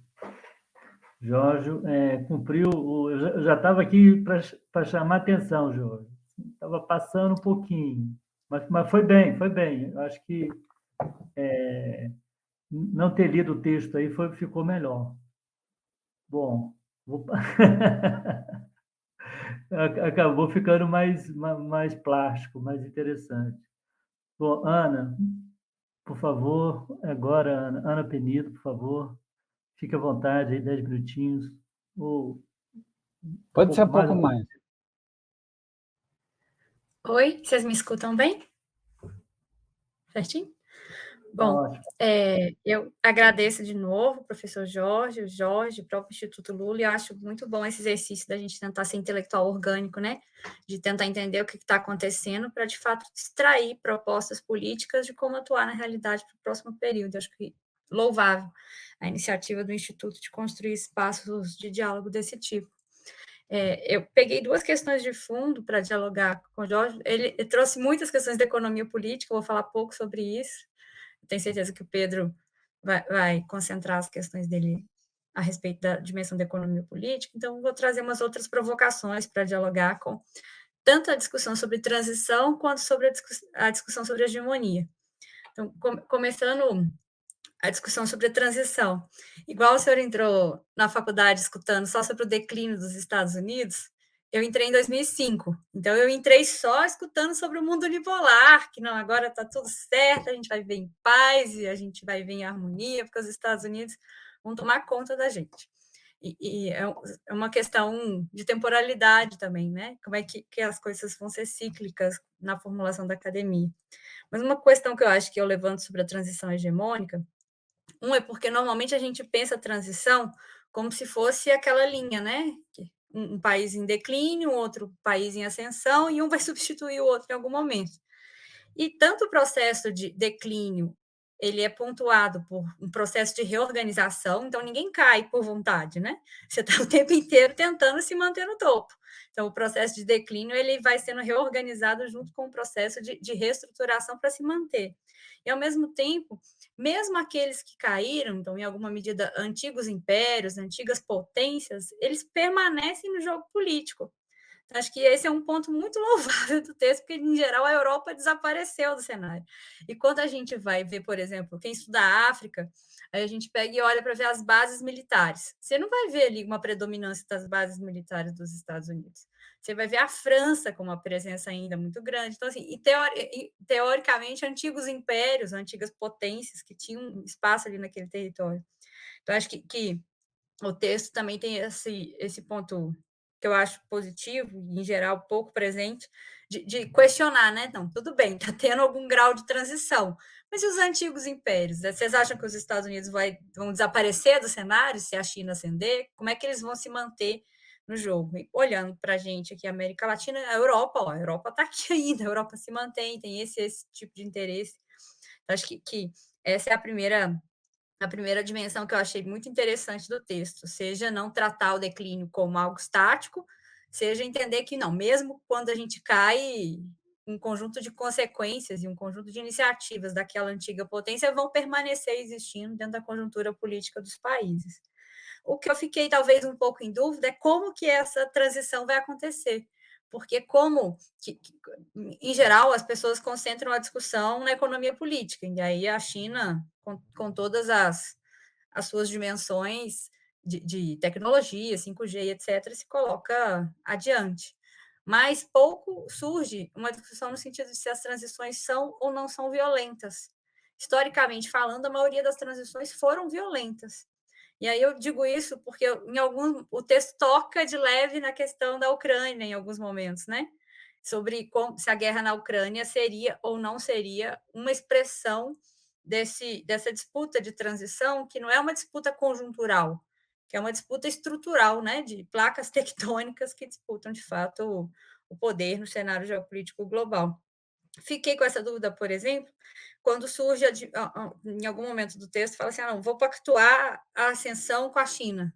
Jorge. Cumpriu. Eu já estava aqui para chamar a atenção, Jorge. Estava passando um pouquinho, mas foi bem, foi bem. Eu acho que não ter lido o texto aí ficou melhor. Bom, acabou ficando mais plástico, mais interessante. Bom, Ana, por favor, agora, Ana Penido, por favor, fique à vontade, aí 10 minutinhos. Pode ser um pouco mais. Oi, vocês me escutam bem? Certinho? Bom, eu agradeço de novo, professor Jorge, o próprio Instituto Lula, e eu acho muito bom esse exercício da gente tentar ser intelectual orgânico, né? De tentar entender o que está acontecendo para, de fato, extrair propostas políticas de como atuar na realidade para o próximo período. Eu acho que louvável a iniciativa do Instituto de construir espaços de diálogo desse tipo. Eu peguei duas questões de fundo para dialogar com o Jorge. Ele trouxe muitas questões da economia política, eu vou falar pouco sobre isso. Tenho certeza que o Pedro vai concentrar as questões dele a respeito da dimensão da economia política, então vou trazer umas outras provocações para dialogar com tanto a discussão sobre transição quanto sobre a discussão sobre hegemonia. Então, começando a discussão sobre a transição. Igual o senhor entrou na faculdade escutando só sobre o declínio dos Estados Unidos, eu entrei em 2005, então eu entrei só escutando sobre o mundo unipolar, que não, agora está tudo certo, a gente vai viver em paz e a gente vai viver em harmonia, porque os Estados Unidos vão tomar conta da gente. E é uma questão de temporalidade também, né? Como é que as coisas vão ser cíclicas na formulação da academia. Mas uma questão que eu acho que eu levanto sobre a transição hegemônica, é porque normalmente a gente pensa a transição como se fosse aquela linha, né? Um país em declínio, outro país em ascensão, e um vai substituir o outro em algum momento. E tanto o processo de declínio, ele é pontuado por um processo de reorganização, então ninguém cai por vontade, né? Você está o tempo inteiro tentando se manter no topo. Então, o processo de declínio ele vai sendo reorganizado junto com o processo de reestruturação para se manter. E, ao mesmo tempo, mesmo aqueles que caíram, então, em alguma medida, antigos impérios, antigas potências, eles permanecem no jogo político. Então, acho que esse é um ponto muito louvável do texto, porque, em geral, a Europa desapareceu do cenário. E quando a gente vai ver, por exemplo, quem estuda a África, aí a gente pega e olha para ver as bases militares. Você não vai ver ali uma predominância das bases militares dos Estados Unidos. Você vai ver a França com uma presença ainda muito grande. Então, assim, teoricamente, antigos impérios, antigas potências que tinham espaço ali naquele território. Então, acho que o texto também tem esse ponto que eu acho positivo, e, em geral, pouco presente, de questionar, né? Não, tudo bem, está tendo algum grau de transição, mas e os antigos impérios? Vocês acham que os Estados Unidos vão desaparecer do cenário se a China ascender? Como é que eles vão se manter no jogo. E olhando para a gente aqui, América Latina, a Europa está aqui ainda, a Europa se mantém, tem esse tipo de interesse. Acho que essa é a primeira dimensão que eu achei muito interessante do texto, seja não tratar o declínio como algo estático, seja entender que não, mesmo quando a gente cai, um conjunto de consequências e um conjunto de iniciativas daquela antiga potência vão permanecer existindo dentro da conjuntura política dos países. O que eu fiquei talvez um pouco em dúvida é como que essa transição vai acontecer, porque em geral, as pessoas concentram a discussão na economia política, e aí a China, com todas as suas dimensões de tecnologia, 5G, etc., se coloca adiante. Mas pouco surge uma discussão no sentido de se as transições são ou não são violentas. Historicamente falando, a maioria das transições foram violentas. E aí eu digo isso porque o texto toca de leve na questão da Ucrânia em alguns momentos, né? Sobre se a guerra na Ucrânia seria ou não seria uma expressão dessa disputa de transição, que não é uma disputa conjuntural, que é uma disputa estrutural, né? De placas tectônicas que disputam, de fato, o poder no cenário geopolítico global. Fiquei com essa dúvida, por exemplo, quando surge, em algum momento do texto, fala assim, não, vou pactuar a ascensão com a China,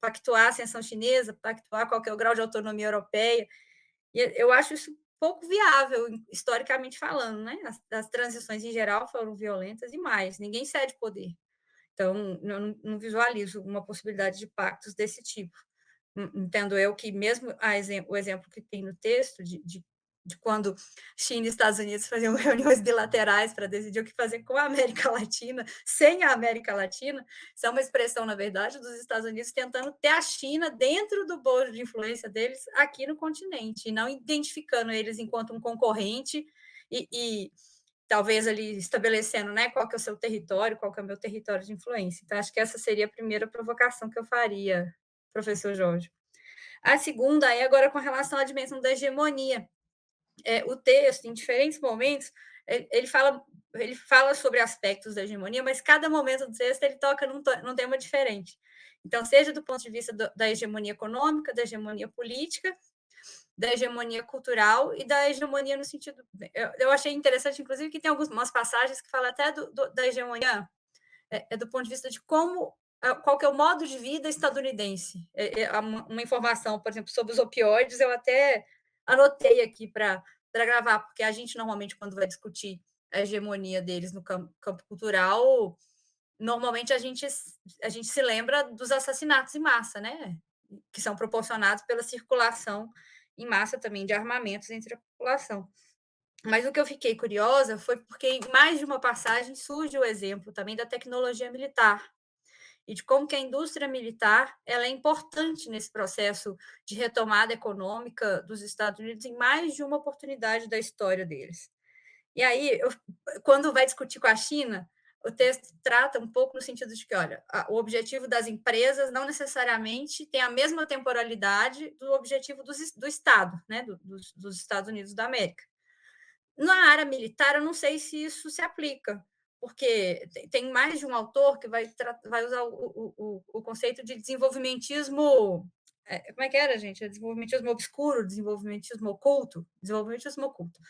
pactuar a ascensão chinesa, pactuar qual que é o grau de autonomia europeia, e eu acho isso pouco viável, historicamente falando, né? As transições, em geral, foram violentas e mais, ninguém cede poder. Então, não visualizo uma possibilidade de pactos desse tipo. Entendo eu que mesmo o exemplo que tem no texto de quando China e Estados Unidos faziam reuniões bilaterais para decidir o que fazer com a América Latina, sem a América Latina, isso é uma expressão, na verdade, dos Estados Unidos tentando ter a China dentro do bojo de influência deles aqui no continente, e não identificando eles enquanto um concorrente e talvez ali estabelecendo, né, qual que é o seu território, qual que é o meu território de influência. Então, acho que essa seria a primeira provocação que eu faria, professor Jorge. A segunda é agora com relação à dimensão da hegemonia. O texto, em diferentes momentos, ele fala sobre aspectos da hegemonia, mas cada momento do texto ele toca num tema diferente. Então, seja do ponto de vista da hegemonia econômica, da hegemonia política, da hegemonia cultural e da hegemonia no sentido... Eu achei interessante, inclusive, que tem algumas passagens que falam até da hegemonia do ponto de vista de qual que é o modo de vida estadunidense. Uma informação, por exemplo, sobre os opioides, eu até anotei aqui para gravar, porque a gente, normalmente, quando vai discutir a hegemonia deles no campo cultural, normalmente a gente se lembra dos assassinatos em massa, né? Que são proporcionados pela circulação em massa também de armamentos entre a população. Mas o que eu fiquei curiosa foi porque em mais de uma passagem surge o exemplo também da tecnologia militar e de como que a indústria militar ela é importante nesse processo de retomada econômica dos Estados Unidos em mais de uma oportunidade da história deles. E aí, quando vai discutir com a China, o texto trata um pouco no sentido de que, olha, o objetivo das empresas não necessariamente tem a mesma temporalidade do objetivo do Estado, né, dos Estados Unidos da América. Na área militar, eu não sei se isso se aplica, porque tem mais de um autor que vai usar o conceito de desenvolvimentismo. Como é que era, gente? Desenvolvimentismo obscuro, desenvolvimentismo oculto? Desenvolvimentismo oculto.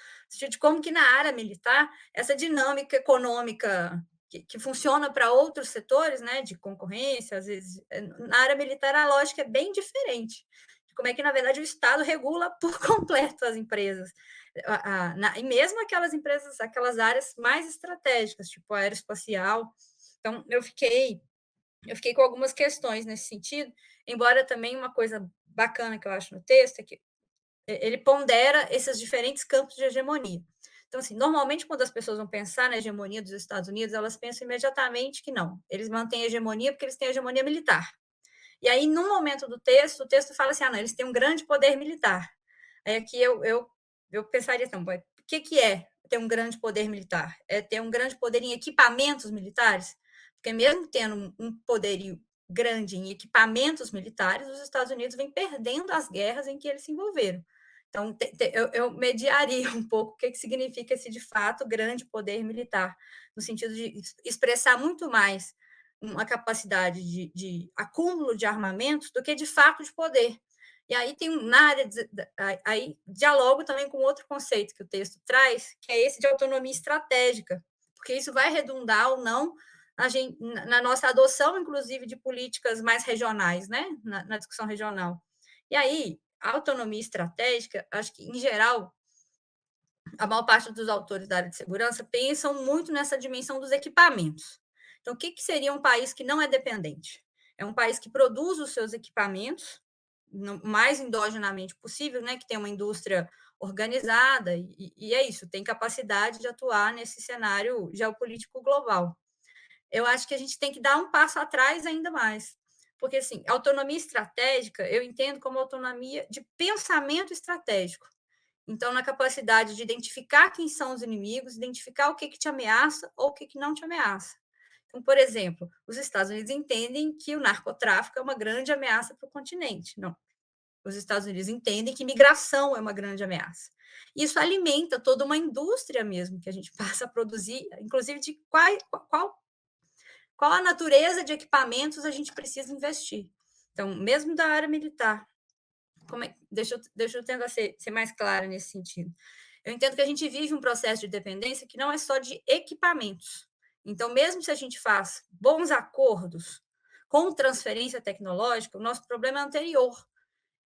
De como que na área militar, essa dinâmica econômica que funciona para outros setores, né, de concorrência, às vezes, na área militar a lógica é bem diferente. Como é que, na verdade, o Estado regula por completo as empresas. E mesmo aquelas empresas, aquelas áreas mais estratégicas, tipo aeroespacial. Então, eu fiquei com algumas questões nesse sentido, embora também uma coisa bacana que eu acho no texto é que ele pondera esses diferentes campos de hegemonia. Então, assim, normalmente, quando as pessoas vão pensar na hegemonia dos Estados Unidos, elas pensam imediatamente que não, eles mantêm a hegemonia porque eles têm a hegemonia militar. E aí, num momento do texto, o texto fala assim, não, eles têm um grande poder militar. Aí aqui eu pensaria assim, o que é ter um grande poder militar? É ter um grande poder em equipamentos militares? Porque mesmo tendo um poderio grande em equipamentos militares, os Estados Unidos vêm perdendo as guerras em que eles se envolveram. Então, eu mediaria um pouco o que significa esse, de fato, grande poder militar, no sentido de expressar muito mais uma capacidade de acúmulo de armamentos do que, de fato, de poder. E aí tem na área aí dialogo também com outro conceito que o texto traz, que é esse de autonomia estratégica, porque isso vai redundar ou não na nossa adoção, inclusive, de políticas mais regionais, né? Na discussão regional. E aí, a autonomia estratégica, acho que, em geral, a maior parte dos autores da área de segurança pensam muito nessa dimensão dos equipamentos. Então, o que seria um país que não é dependente? É um país que produz os seus equipamentos o mais endogenamente possível, né, que tem uma indústria organizada, e é isso, tem capacidade de atuar nesse cenário geopolítico global. Eu acho que a gente tem que dar um passo atrás ainda mais, porque, assim, autonomia estratégica eu entendo como autonomia de pensamento estratégico. Então, na capacidade de identificar quem são os inimigos, identificar o que te ameaça ou o que não te ameaça. Então, por exemplo, os Estados Unidos entendem que o narcotráfico é uma grande ameaça para o continente. Não. Os Estados Unidos entendem que migração é uma grande ameaça. Isso alimenta toda uma indústria mesmo que a gente passa a produzir, inclusive de qual a natureza de equipamentos a gente precisa investir. Então, mesmo da área militar, deixa eu tentar ser mais clara nesse sentido. Eu entendo que a gente vive um processo de dependência que não é só de equipamentos. Então, mesmo se a gente faz bons acordos com transferência tecnológica, o nosso problema é anterior.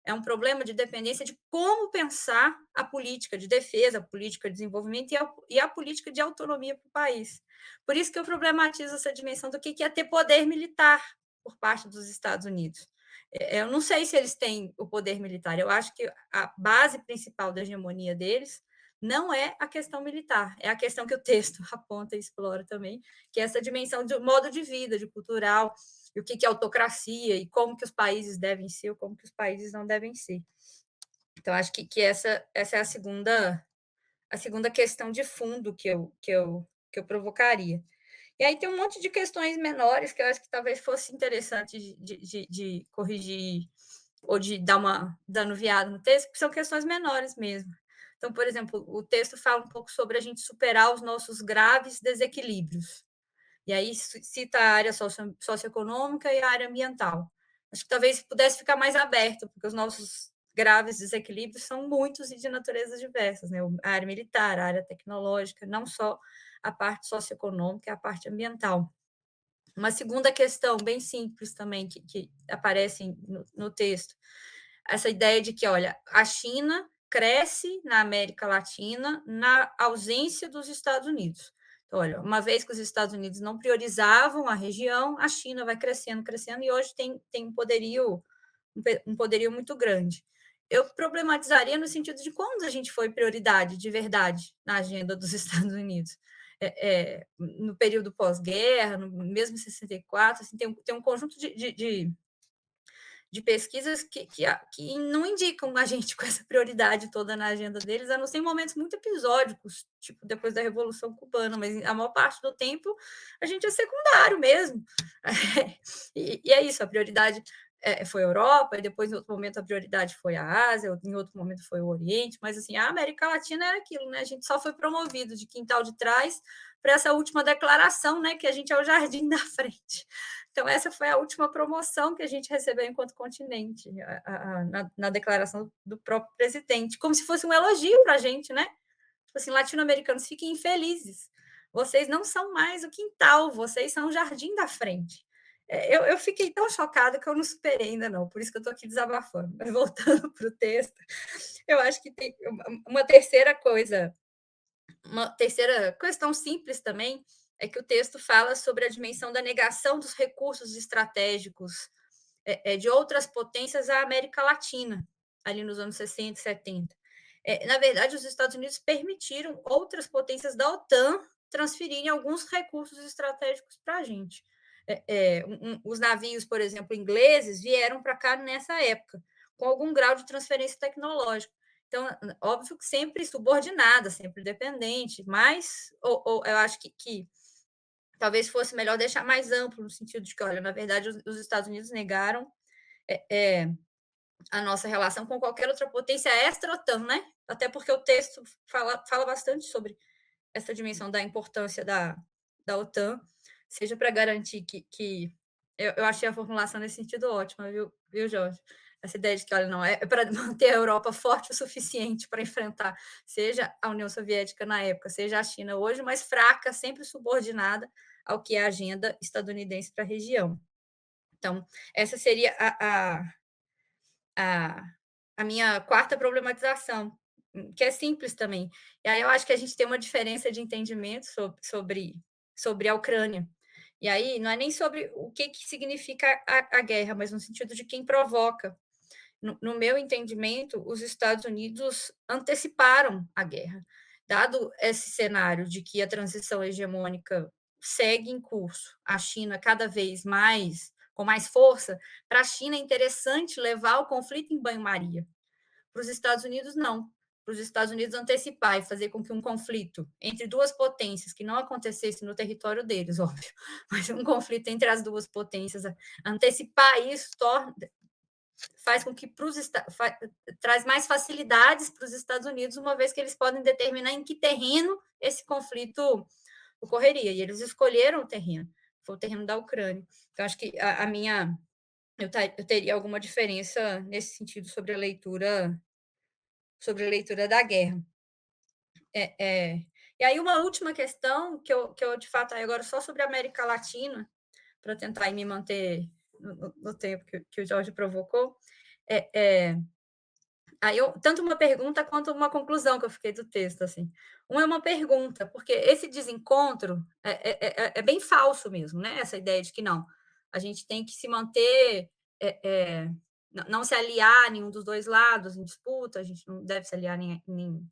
É um problema de dependência de como pensar a política de defesa, a política de desenvolvimento e a política de autonomia para o país. Por isso que eu problematizo essa dimensão do que é ter poder militar por parte dos Estados Unidos. Eu não sei se eles têm o poder militar. Eu acho que a base principal da hegemonia deles não é a questão militar, é a questão que o texto aponta e explora também, que é essa dimensão de modo de vida, de cultural, e o que é autocracia, e como que os países devem ser, ou como que os países não devem ser. Então, acho que essa é a segunda questão de fundo que eu provocaria. E aí tem um monte de questões menores que eu acho que talvez fosse interessante de corrigir ou de dar uma danuviada no texto, que são questões menores mesmo. Então, por exemplo, o texto fala um pouco sobre a gente superar os nossos graves desequilíbrios. E aí cita a área socioeconômica e a área ambiental. Acho que talvez pudesse ficar mais aberto, porque os nossos graves desequilíbrios são muitos e de naturezas diversas, né? A área militar, a área tecnológica, não só a parte socioeconômica, a parte ambiental. Uma segunda questão, bem simples também, que aparece no texto, essa ideia de que, olha, a China cresce na América Latina na ausência dos Estados Unidos. Então, olha, uma vez que os Estados Unidos não priorizavam a região, a China vai crescendo, e hoje tem um poderio muito grande. Eu problematizaria no sentido de quando a gente foi prioridade de verdade na agenda dos Estados Unidos. No período pós-guerra, mesmo em 64, assim, tem um conjunto de pesquisas que não indicam a gente com essa prioridade toda na agenda deles, a não ser em momentos muito episódicos, tipo depois da Revolução Cubana, mas a maior parte do tempo a gente é secundário mesmo. E é isso, a prioridade foi a Europa, e depois, em outro momento, a prioridade foi a Ásia, em outro momento foi o Oriente, mas assim, a América Latina era aquilo, né? A gente só foi promovido de quintal de trás para essa última declaração, né? Que a gente é o jardim da frente. Então, essa foi a última promoção que a gente recebeu enquanto continente, na declaração do próprio presidente, como se fosse um elogio para a gente, né? Tipo assim, latino-americanos, fiquem felizes. Vocês não são mais o quintal, vocês são o jardim da frente. Eu fiquei tão chocada que eu não superei ainda não, por isso que eu estou aqui desabafando. Mas voltando para o texto, eu acho que tem uma terceira questão simples também, é que o texto fala sobre a dimensão da negação dos recursos estratégicos de outras potências à América Latina, ali nos anos 60 e 70. Na verdade, os Estados Unidos permitiram outras potências da OTAN transferirem alguns recursos estratégicos para a gente. Os navios, por exemplo, ingleses, vieram para cá nessa época, com algum grau de transferência tecnológica. Então, óbvio que sempre subordinada, sempre dependente, mas eu acho que talvez fosse melhor deixar mais amplo, no sentido de que, olha, na verdade, os Estados Unidos negaram a nossa relação com qualquer outra potência extra-OTAN, né? Até porque o texto fala bastante sobre essa dimensão da importância da OTAN, seja para garantir que eu achei a formulação nesse sentido ótima, viu, Jorge? essa ideia de que, olha, não, é para manter a Europa forte o suficiente para enfrentar, seja a União Soviética na época, seja a China hoje, mas fraca, sempre subordinada ao que é a agenda estadunidense para a região. Então, essa seria a minha quarta problematização, que é simples também. E aí eu acho que a gente tem uma diferença de entendimento sobre a Ucrânia. E aí não é nem sobre o que significa a guerra, mas no sentido de quem provoca. No meu entendimento, os Estados Unidos anteciparam a guerra. Dado esse cenário de que a transição hegemônica segue em curso, a China cada vez mais com mais força, para a China é interessante levar o conflito em banho-maria. Para os Estados Unidos, não. Para os Estados Unidos antecipar e fazer com que um conflito entre duas potências, que não acontecesse no território deles, óbvio, mas um conflito entre as duas potências, antecipar isso faz com que traz mais facilidades para os Estados Unidos, uma vez que eles podem determinar em que terreno esse conflito ocorreria. E eles escolheram o terreno, foi o terreno da Ucrânia. Então, acho que eu teria alguma diferença nesse sentido sobre a leitura da guerra. E aí, uma última questão, que eu de fato, agora só sobre a América Latina, para tentar me manter no tempo que o Jorge provocou, aí tanto uma pergunta quanto uma conclusão que eu fiquei do texto. Assim. Uma é uma pergunta, porque esse desencontro é bem falso mesmo, né? Essa ideia de que não, a gente tem que se manter, não se aliar a nenhum dos dois lados em disputa, a gente não deve se aliar nem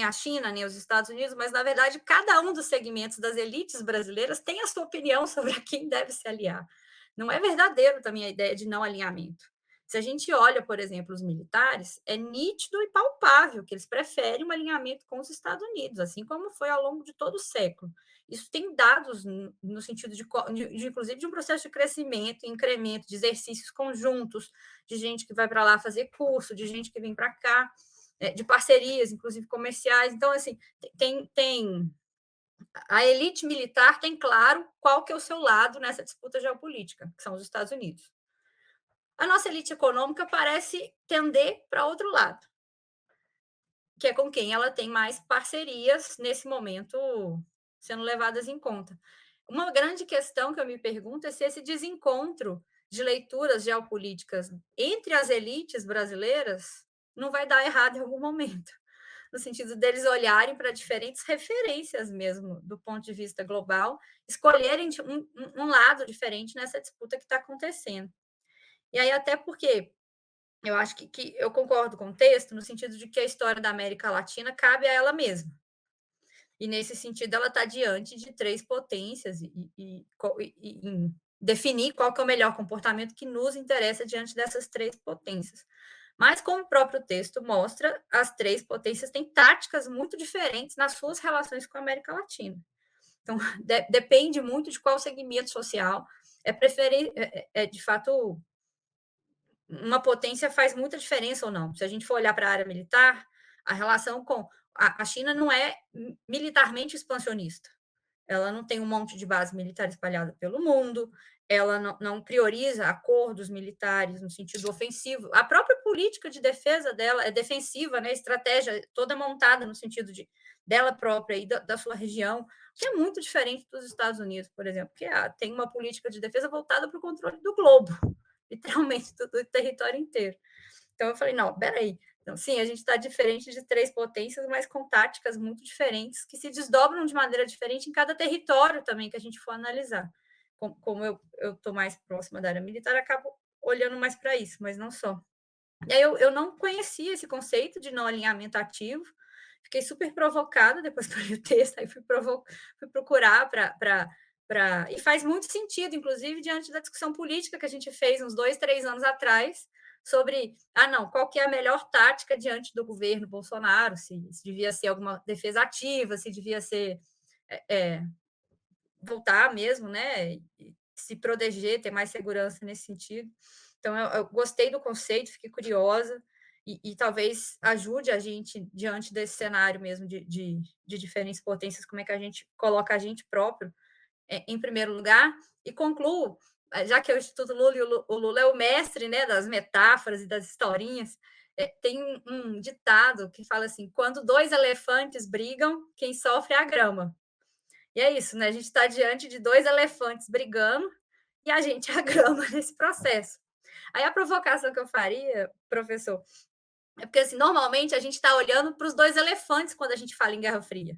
a China, nem os Estados Unidos, mas, na verdade, cada um dos segmentos das elites brasileiras tem a sua opinião sobre a quem deve se aliar. Não é verdadeiro também a ideia de não alinhamento. Se a gente olha, por exemplo, os militares, é nítido e palpável que eles preferem um alinhamento com os Estados Unidos, assim como foi ao longo de todo o século. Isso tem dados no sentido inclusive, de um processo de crescimento, incremento, de exercícios conjuntos, de gente que vai para lá fazer curso, de gente que vem para cá, de parcerias, inclusive comerciais. Então, assim, a elite militar tem claro qual que é o seu lado nessa disputa geopolítica, que são os Estados Unidos. A nossa elite econômica parece tender para outro lado, que é com quem ela tem mais parcerias nesse momento sendo levadas em conta. Uma grande questão que eu me pergunto é se esse desencontro de leituras geopolíticas entre as elites brasileiras não vai dar errado em algum momento, no sentido deles olharem para diferentes referências mesmo, do ponto de vista global, escolherem um lado diferente nessa disputa que está acontecendo. E aí, até porque eu acho que eu concordo com o texto, no sentido de que a história da América Latina cabe a ela mesma. E, nesse sentido, ela está diante de três potências e definir qual que é o melhor comportamento que nos interessa diante dessas três potências. Mas, como o próprio texto mostra, as três potências têm táticas muito diferentes nas suas relações com a América Latina. Então, depende muito de qual segmento social de fato, uma potência faz muita diferença ou não. Se a gente for olhar para a área militar, a relação com a China não é militarmente expansionista. Ela não tem um monte de base militar espalhada pelo mundo, ela não prioriza acordos militares no sentido ofensivo. A própria política de defesa dela é defensiva, né? Estratégia toda montada no sentido dela própria e da sua região, que é muito diferente dos Estados Unidos, por exemplo, que tem uma política de defesa voltada para o controle do globo, literalmente do território inteiro. Então eu falei, não, peraí, então, sim, a gente está diferente de três potências, mas com táticas muito diferentes, que se desdobram de maneira diferente em cada território também que a gente for analisar. Como eu estou mais próxima da área militar, acabo olhando mais para isso, mas não só. E aí eu não conhecia esse conceito de não alinhamento ativo, fiquei super provocada depois que eu li o texto, aí fui procurar e faz muito sentido, inclusive, diante da discussão política que a gente fez uns 2, 3 anos atrás, sobre, qual que é a melhor tática diante do governo Bolsonaro, se devia ser alguma defesa ativa, se devia ser voltar mesmo, né, se proteger, ter mais segurança nesse sentido. Então, eu gostei do conceito, fiquei curiosa, e talvez ajude a gente, diante desse cenário mesmo de diferentes potências, como é que a gente coloca a gente próprio em primeiro lugar, e concluo já que é o Instituto Lula e o Lula é o mestre, né, das metáforas e das historinhas, tem um ditado que fala assim: quando dois elefantes brigam, quem sofre é a grama. E é isso, né? A gente está diante de dois elefantes brigando e a gente é a grama nesse processo. Aí a provocação que eu faria, professor, é porque assim, normalmente a gente está olhando para os dois elefantes quando a gente fala em Guerra Fria.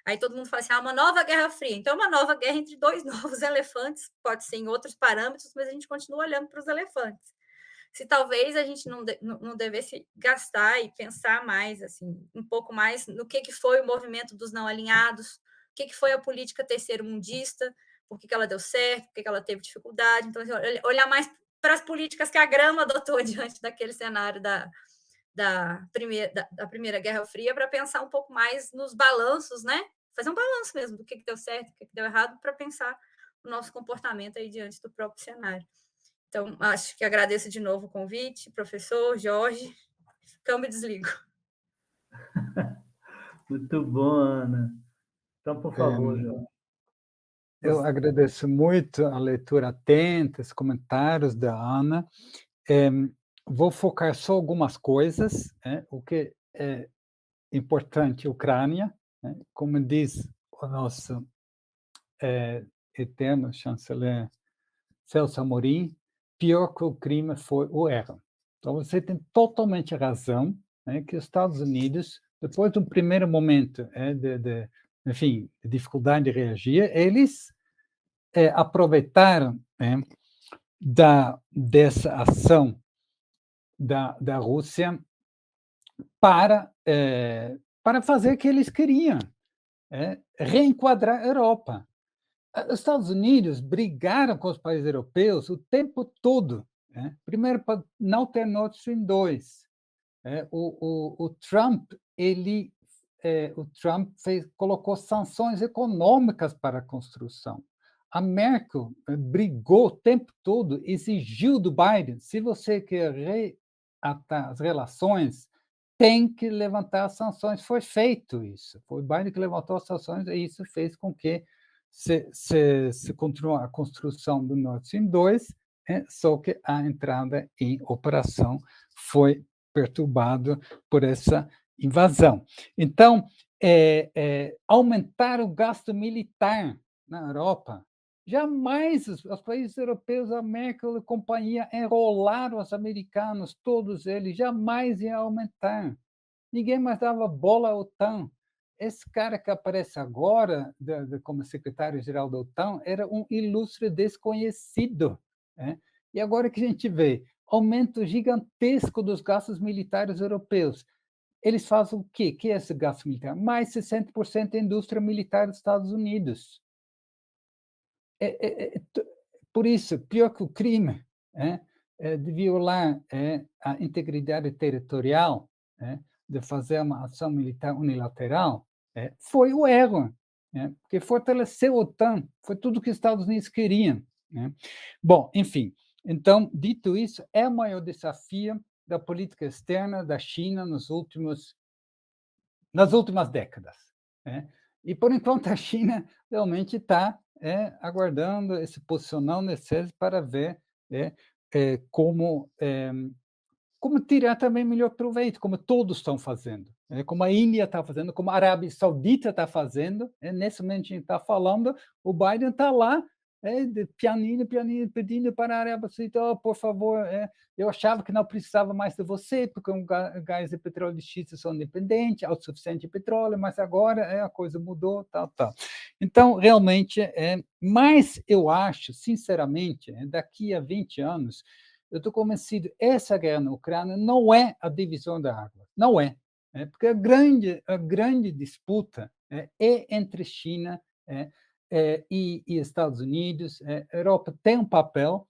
Aí todo mundo fala assim, uma nova Guerra Fria. Então, uma nova guerra entre dois novos elefantes, pode ser em outros parâmetros, mas a gente continua olhando para os elefantes. Se talvez a gente não devesse gastar e pensar mais, assim, um pouco mais no que foi o movimento dos não alinhados, o que foi a política terceiro-mundista, por que ela deu certo, por que ela teve dificuldade. Então, assim, olhar mais para as políticas que a grama adotou diante daquele cenário da Primeira Guerra Fria, para pensar um pouco mais nos balanços, né? Fazer um balanço mesmo do que deu certo, o que deu errado, para pensar o nosso comportamento aí diante do próprio cenário. Então, acho que agradeço de novo o convite, professor Jorge. Câmbio e desligo. Muito bom, Ana. Então, por favor, Jorge. Eu agradeço muito a leitura atenta, os comentários da Ana. Vou focar só algumas coisas, o que é importante, Ucrânia, como diz o nosso eterno chanceler Celso Amorim, pior que o crime foi o erro. Então, você tem totalmente razão, que os Estados Unidos, depois de um primeiro momento enfim, de dificuldade de reagir, eles aproveitaram dessa ação da Rússia para fazer o que eles queriam, reenquadrar a Europa. Os Estados Unidos brigaram com os países europeus o tempo todo. Primeiro, para não ter Nord Stream 2. O Trump, colocou sanções econômicas para a construção. A Merkel brigou o tempo todo, exigiu do Biden, se você quer reatar as relações, tem que levantar as sanções. Foi feito isso. Foi o Biden que levantou as sanções e isso fez com que se continuou a construção do Nord Stream 2, só que a entrada em operação foi perturbada por essa invasão. Então, aumentar o gasto militar na Europa. Jamais os países europeus, a Merkel e companhia, enrolaram os americanos, todos eles, jamais iam aumentar. Ninguém mais dava bola à OTAN. Esse cara que aparece agora como secretário-geral da OTAN era um ilustre desconhecido. E agora que a gente vê aumento gigantesco dos gastos militares europeus, eles fazem o quê? O que é esse gasto militar? Mais 60% da indústria militar dos Estados Unidos. Por isso, pior que o crime de violar a integridade territorial, de fazer uma ação militar unilateral, foi o erro, porque fortaleceu a OTAN, foi tudo que os Estados Unidos queriam. Bom, enfim, então, dito isso, é o maior desafio da política externa da China nas últimas décadas. E, por enquanto, a China realmente está aguardando, se posicionando necessário para ver como tirar também melhor proveito, como todos estão fazendo, como a Índia está fazendo, como a Arábia Saudita está fazendo. Nesse momento a gente está falando, o Biden está lá, de pianinho, pedindo para a Arábia Saudita, por favor, eu achava que não precisava mais de você, porque o gás e petróleo de xisto são independentes, autossuficiente de petróleo, mas agora a coisa mudou, tal. Então, realmente, mas eu acho, sinceramente, daqui a 20 anos, eu estou convencido que essa guerra na Ucrânia não é a divisão da água, não é, porque a grande disputa é entre China e Estados Unidos. A Europa tem um papel,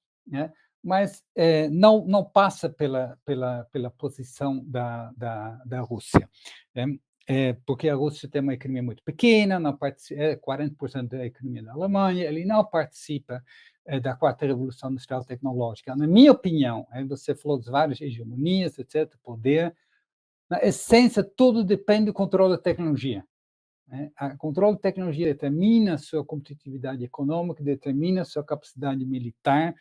mas não passa pela posição da Rússia, porque a Rússia tem uma economia muito pequena, não participa, 40% da economia da Alemanha, ele não participa da quarta revolução industrial tecnológica. Na minha opinião, você falou de várias hegemonias, etc., poder, na essência, tudo depende do controle da tecnologia. O controle de tecnologia determina a sua competitividade econômica, determina a sua capacidade militar,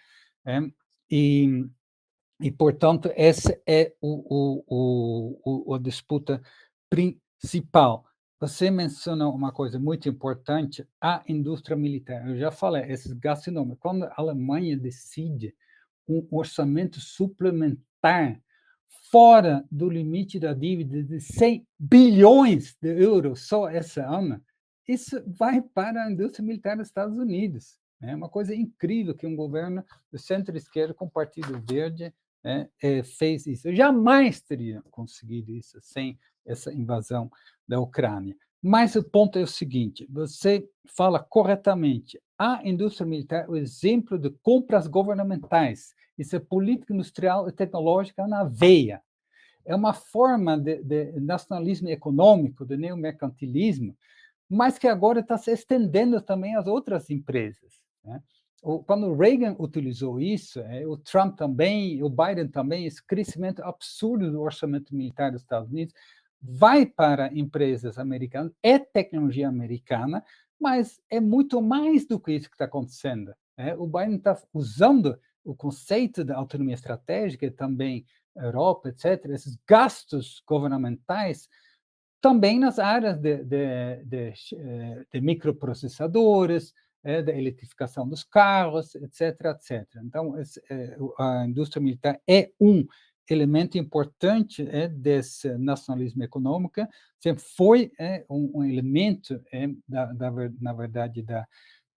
e, portanto, essa é a disputa principal. Você mencionou uma coisa muito importante, a indústria militar. Eu já falei, esses gastos enormes. Quando a Alemanha decide um orçamento suplementar fora do limite da dívida de 100 bilhões de euros só esse ano, isso vai para a indústria militar dos Estados Unidos. É uma coisa incrível que um governo do centro-esquerda com o Partido Verde fez isso. Eu jamais teria conseguido isso sem essa invasão da Ucrânia. Mas o ponto é o seguinte, você fala corretamente, a indústria militar é o exemplo de compras governamentais. Isso é política industrial e tecnológica na veia. É uma forma de nacionalismo econômico, de neomercantilismo, mas que agora está se estendendo também às outras empresas. Né? Quando o Reagan utilizou isso, o Trump também, o Biden também, esse crescimento absurdo do orçamento militar dos Estados Unidos vai para empresas americanas, é tecnologia americana, mas é muito mais do que isso que está acontecendo. O Biden está usando o conceito da autonomia estratégica, e também Europa, etc., esses gastos governamentais, também nas áreas de microprocessadores, da eletrificação dos carros, etc., etc. Então, a indústria militar é um elemento importante desse nacionalismo econômico, sempre foi um elemento, na verdade,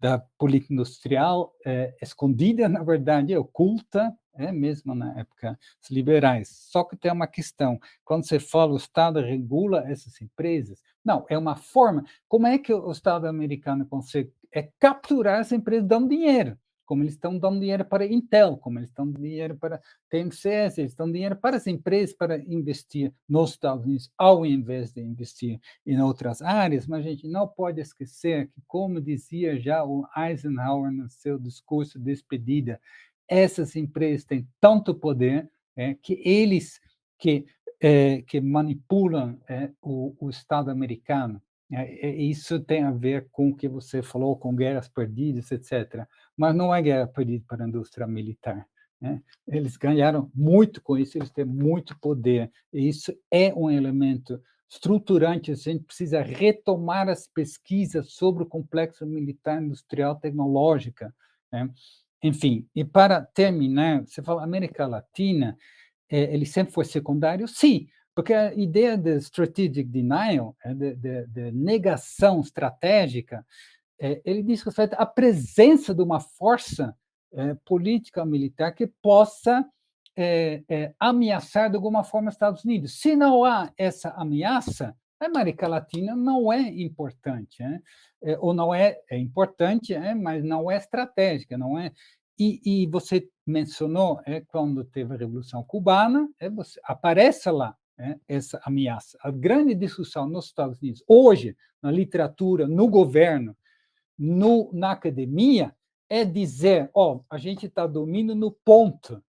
da política industrial escondida, na verdade, oculta, mesmo na época dos liberais. Só que tem uma questão, quando você fala o Estado regula essas empresas, não, é uma forma, como é que o Estado americano consegue capturar as empresas dando dinheiro, como eles estão dando dinheiro para a Intel, como eles estão dando dinheiro para a TMCS, eles estão dando dinheiro para as empresas para investir nos Estados Unidos, ao invés de investir em outras áreas, mas a gente não pode esquecer que, como dizia já o Eisenhower no seu discurso de despedida, essas empresas têm tanto poder que eles que manipulam o Estado americano. Isso tem a ver com o que você falou, com guerras perdidas, etc. Mas não é guerra perdida para a indústria militar. Eles ganharam muito com isso, eles têm muito poder. E isso é um elemento estruturante. A gente precisa retomar as pesquisas sobre o complexo militar, industrial, tecnológica. Enfim, e para terminar, você fala América Latina, ele sempre foi secundário? Sim, porque a ideia de strategic denial, de negação estratégica, ele diz respeito à presença de uma força política militar que possa ameaçar de alguma forma os Estados Unidos. Se não há essa ameaça, a América Latina não é importante, ou não é importante, mas não é estratégica, não é. E você mencionou quando teve a Revolução Cubana, aparece lá essa ameaça. A grande discussão nos Estados Unidos, hoje, na literatura, no governo, na academia, é dizer, a gente está dormindo no ponto.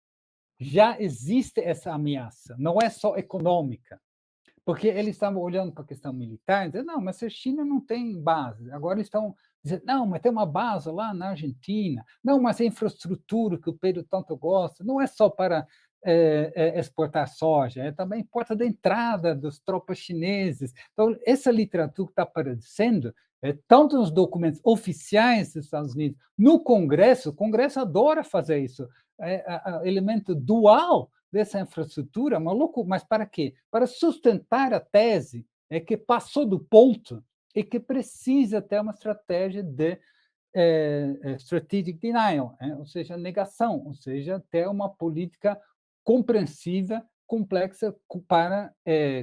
Já existe essa ameaça, não é só econômica. Porque eles estavam olhando para a questão militar, dizendo, não, mas a China não tem base. Agora eles estão dizendo, não, mas tem uma base lá na Argentina. Não, mas a infraestrutura que o Pedro tanto gosta não é só para exportar soja, é também porta de entrada das tropas chinesas. Então, essa literatura que está aparecendo, tanto nos documentos oficiais dos Estados Unidos, no Congresso, o Congresso adora fazer isso, elemento dual dessa infraestrutura, maluco, mas para quê? Para sustentar a tese que passou do ponto e que precisa ter uma estratégia de strategic denial, ou seja, negação, ou seja, ter uma política compreensiva, complexa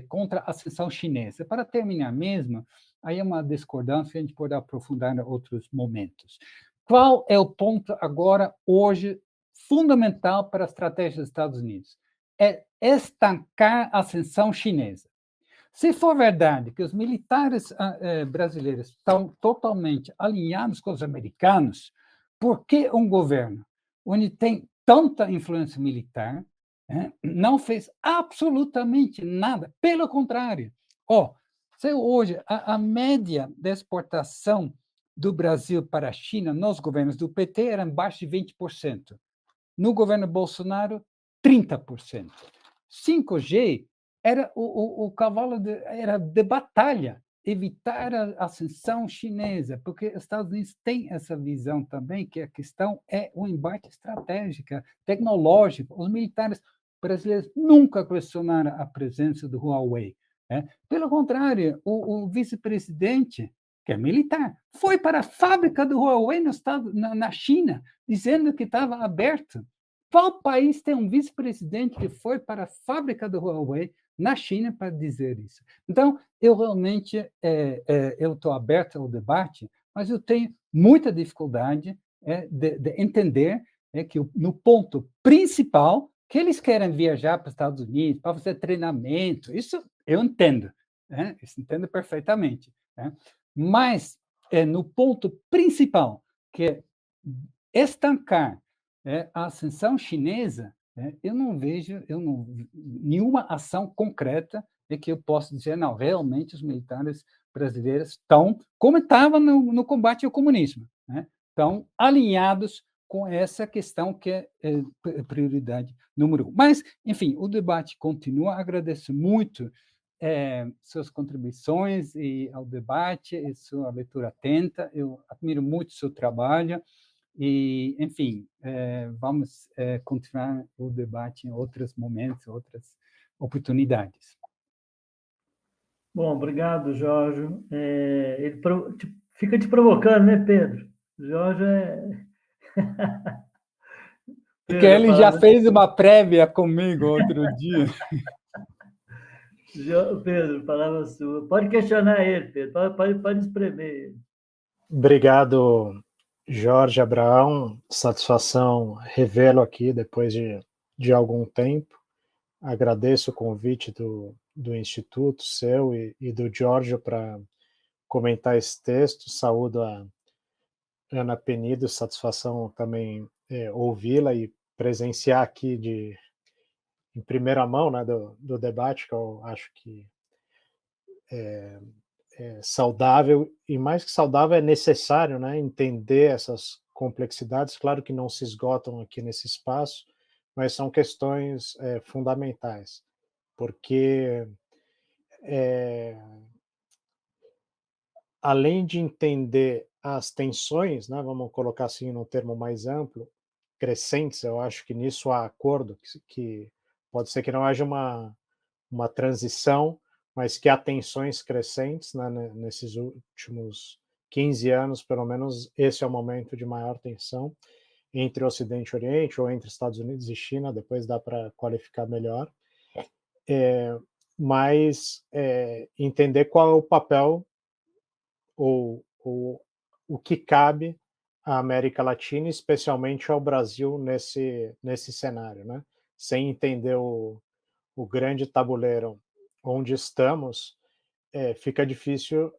contra a ascensão chinesa. Para terminar mesmo, aí é uma discordância que a gente pode aprofundar em outros momentos. Qual é o ponto agora, hoje, fundamental para a estratégia dos Estados Unidos? É estancar a ascensão chinesa. Se for verdade que os militares brasileiros estão totalmente alinhados com os americanos, por que um governo onde tem tanta influência militar não fez absolutamente nada? Pelo contrário, Hoje, a média da exportação do Brasil para a China nos governos do PT era abaixo de 20%. No governo Bolsonaro, 30%. 5G era o cavalo era de batalha, evitar a ascensão chinesa, porque os Estados Unidos têm essa visão também, que a questão é um embate estratégico, tecnológico. Os militares brasileiros nunca questionaram a presença do Huawei. Né? Pelo contrário, o vice-presidente, que é militar, foi para a fábrica do Huawei na China, dizendo que estava aberto. Qual país tem um vice-presidente que foi para a fábrica do Huawei na China para dizer isso? Então, eu realmente eu estou aberto ao debate, mas eu tenho muita dificuldade de entender que no ponto principal que eles querem viajar para os Estados Unidos para fazer treinamento, isso eu entendo, né? Isso entendo perfeitamente. Né? Mas no ponto principal, que é estancar a ascensão chinesa, eu não vejo nenhuma ação concreta que eu possa dizer, não, realmente os militares brasileiros estão, como estavam no combate ao comunismo, né? Estão alinhados com essa questão que é prioridade número 1. Mas, enfim, o debate continua. Agradeço muito suas contribuições ao debate e sua leitura atenta. Eu admiro muito o seu trabalho. E, enfim, vamos continuar o debate em outros momentos, outras oportunidades. Bom, obrigado, Jorge. Ele fica te provocando, né, Pedro? Jorge é... Porque ele já fez uma prévia comigo outro dia. Pedro, palavra sua. Pode questionar ele, Pedro. Pode espremer ele. Obrigado, Jorge Abraão. Satisfação revê-lo aqui depois de algum tempo. Agradeço o convite do Instituto seu e do Giorgio para comentar esse texto. Saúdo a Ana Penido, satisfação também ouvi-la e presenciar aqui em primeira mão, né, do debate, que eu acho que é saudável, e mais que saudável, é necessário, né, entender essas complexidades. Claro que não se esgotam aqui nesse espaço, mas são questões fundamentais, porque além de entender as tensões, né, vamos colocar assim num termo mais amplo, crescentes, eu acho que nisso há acordo, que pode ser que não haja uma transição, mas que há tensões crescentes, né, nesses últimos 15 anos, pelo menos esse é o momento de maior tensão entre Ocidente e Oriente, ou entre Estados Unidos e China, depois dá para qualificar melhor, mas entender qual é o papel ou o que cabe à América Latina, especialmente ao Brasil nesse cenário, né? Sem entender o grande tabuleiro onde estamos, fica difícil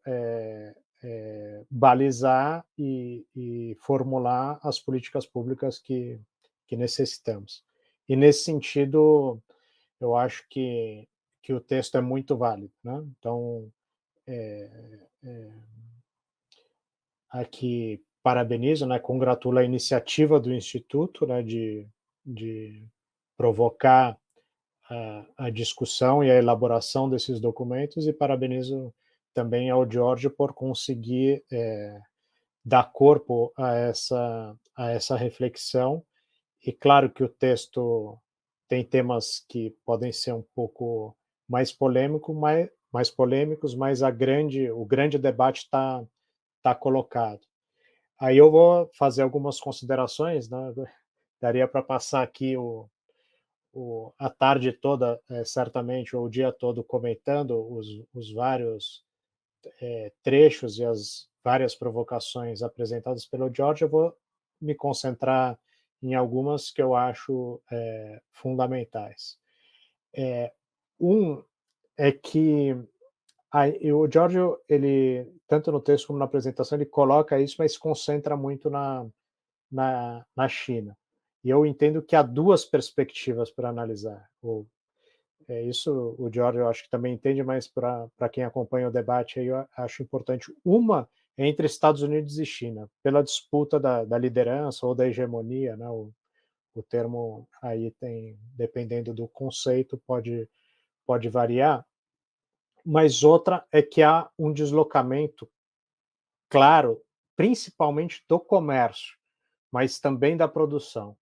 balizar e formular as políticas públicas que necessitamos. E, nesse sentido, eu acho que o texto é muito válido, né? Então, aqui parabenizo, né, congratulo a iniciativa do Instituto, né, de provocar a discussão e a elaboração desses documentos, e parabenizo também ao Giorgio por conseguir dar corpo a essa reflexão. E claro que o texto tem temas que podem ser um pouco mais polêmicos, mas o grande debate está colocado. Aí eu vou fazer algumas considerações, né? Daria para passar aqui a tarde toda, certamente, ou o dia todo, comentando os vários trechos e as várias provocações apresentadas pelo Giorgio. Eu vou me concentrar em algumas que eu acho fundamentais. Um é que o Giorgio, ele, tanto no texto como na apresentação, ele coloca isso, mas se concentra muito na China. E eu entendo que há duas perspectivas para analisar. Isso o Giorgio eu acho que também entende, mas para quem acompanha o debate aí eu acho importante. Uma é entre Estados Unidos e China, pela disputa da liderança ou da hegemonia, né? O termo aí tem, dependendo do conceito, pode variar, mas outra é que há um deslocamento claro, principalmente do comércio, mas também da produção,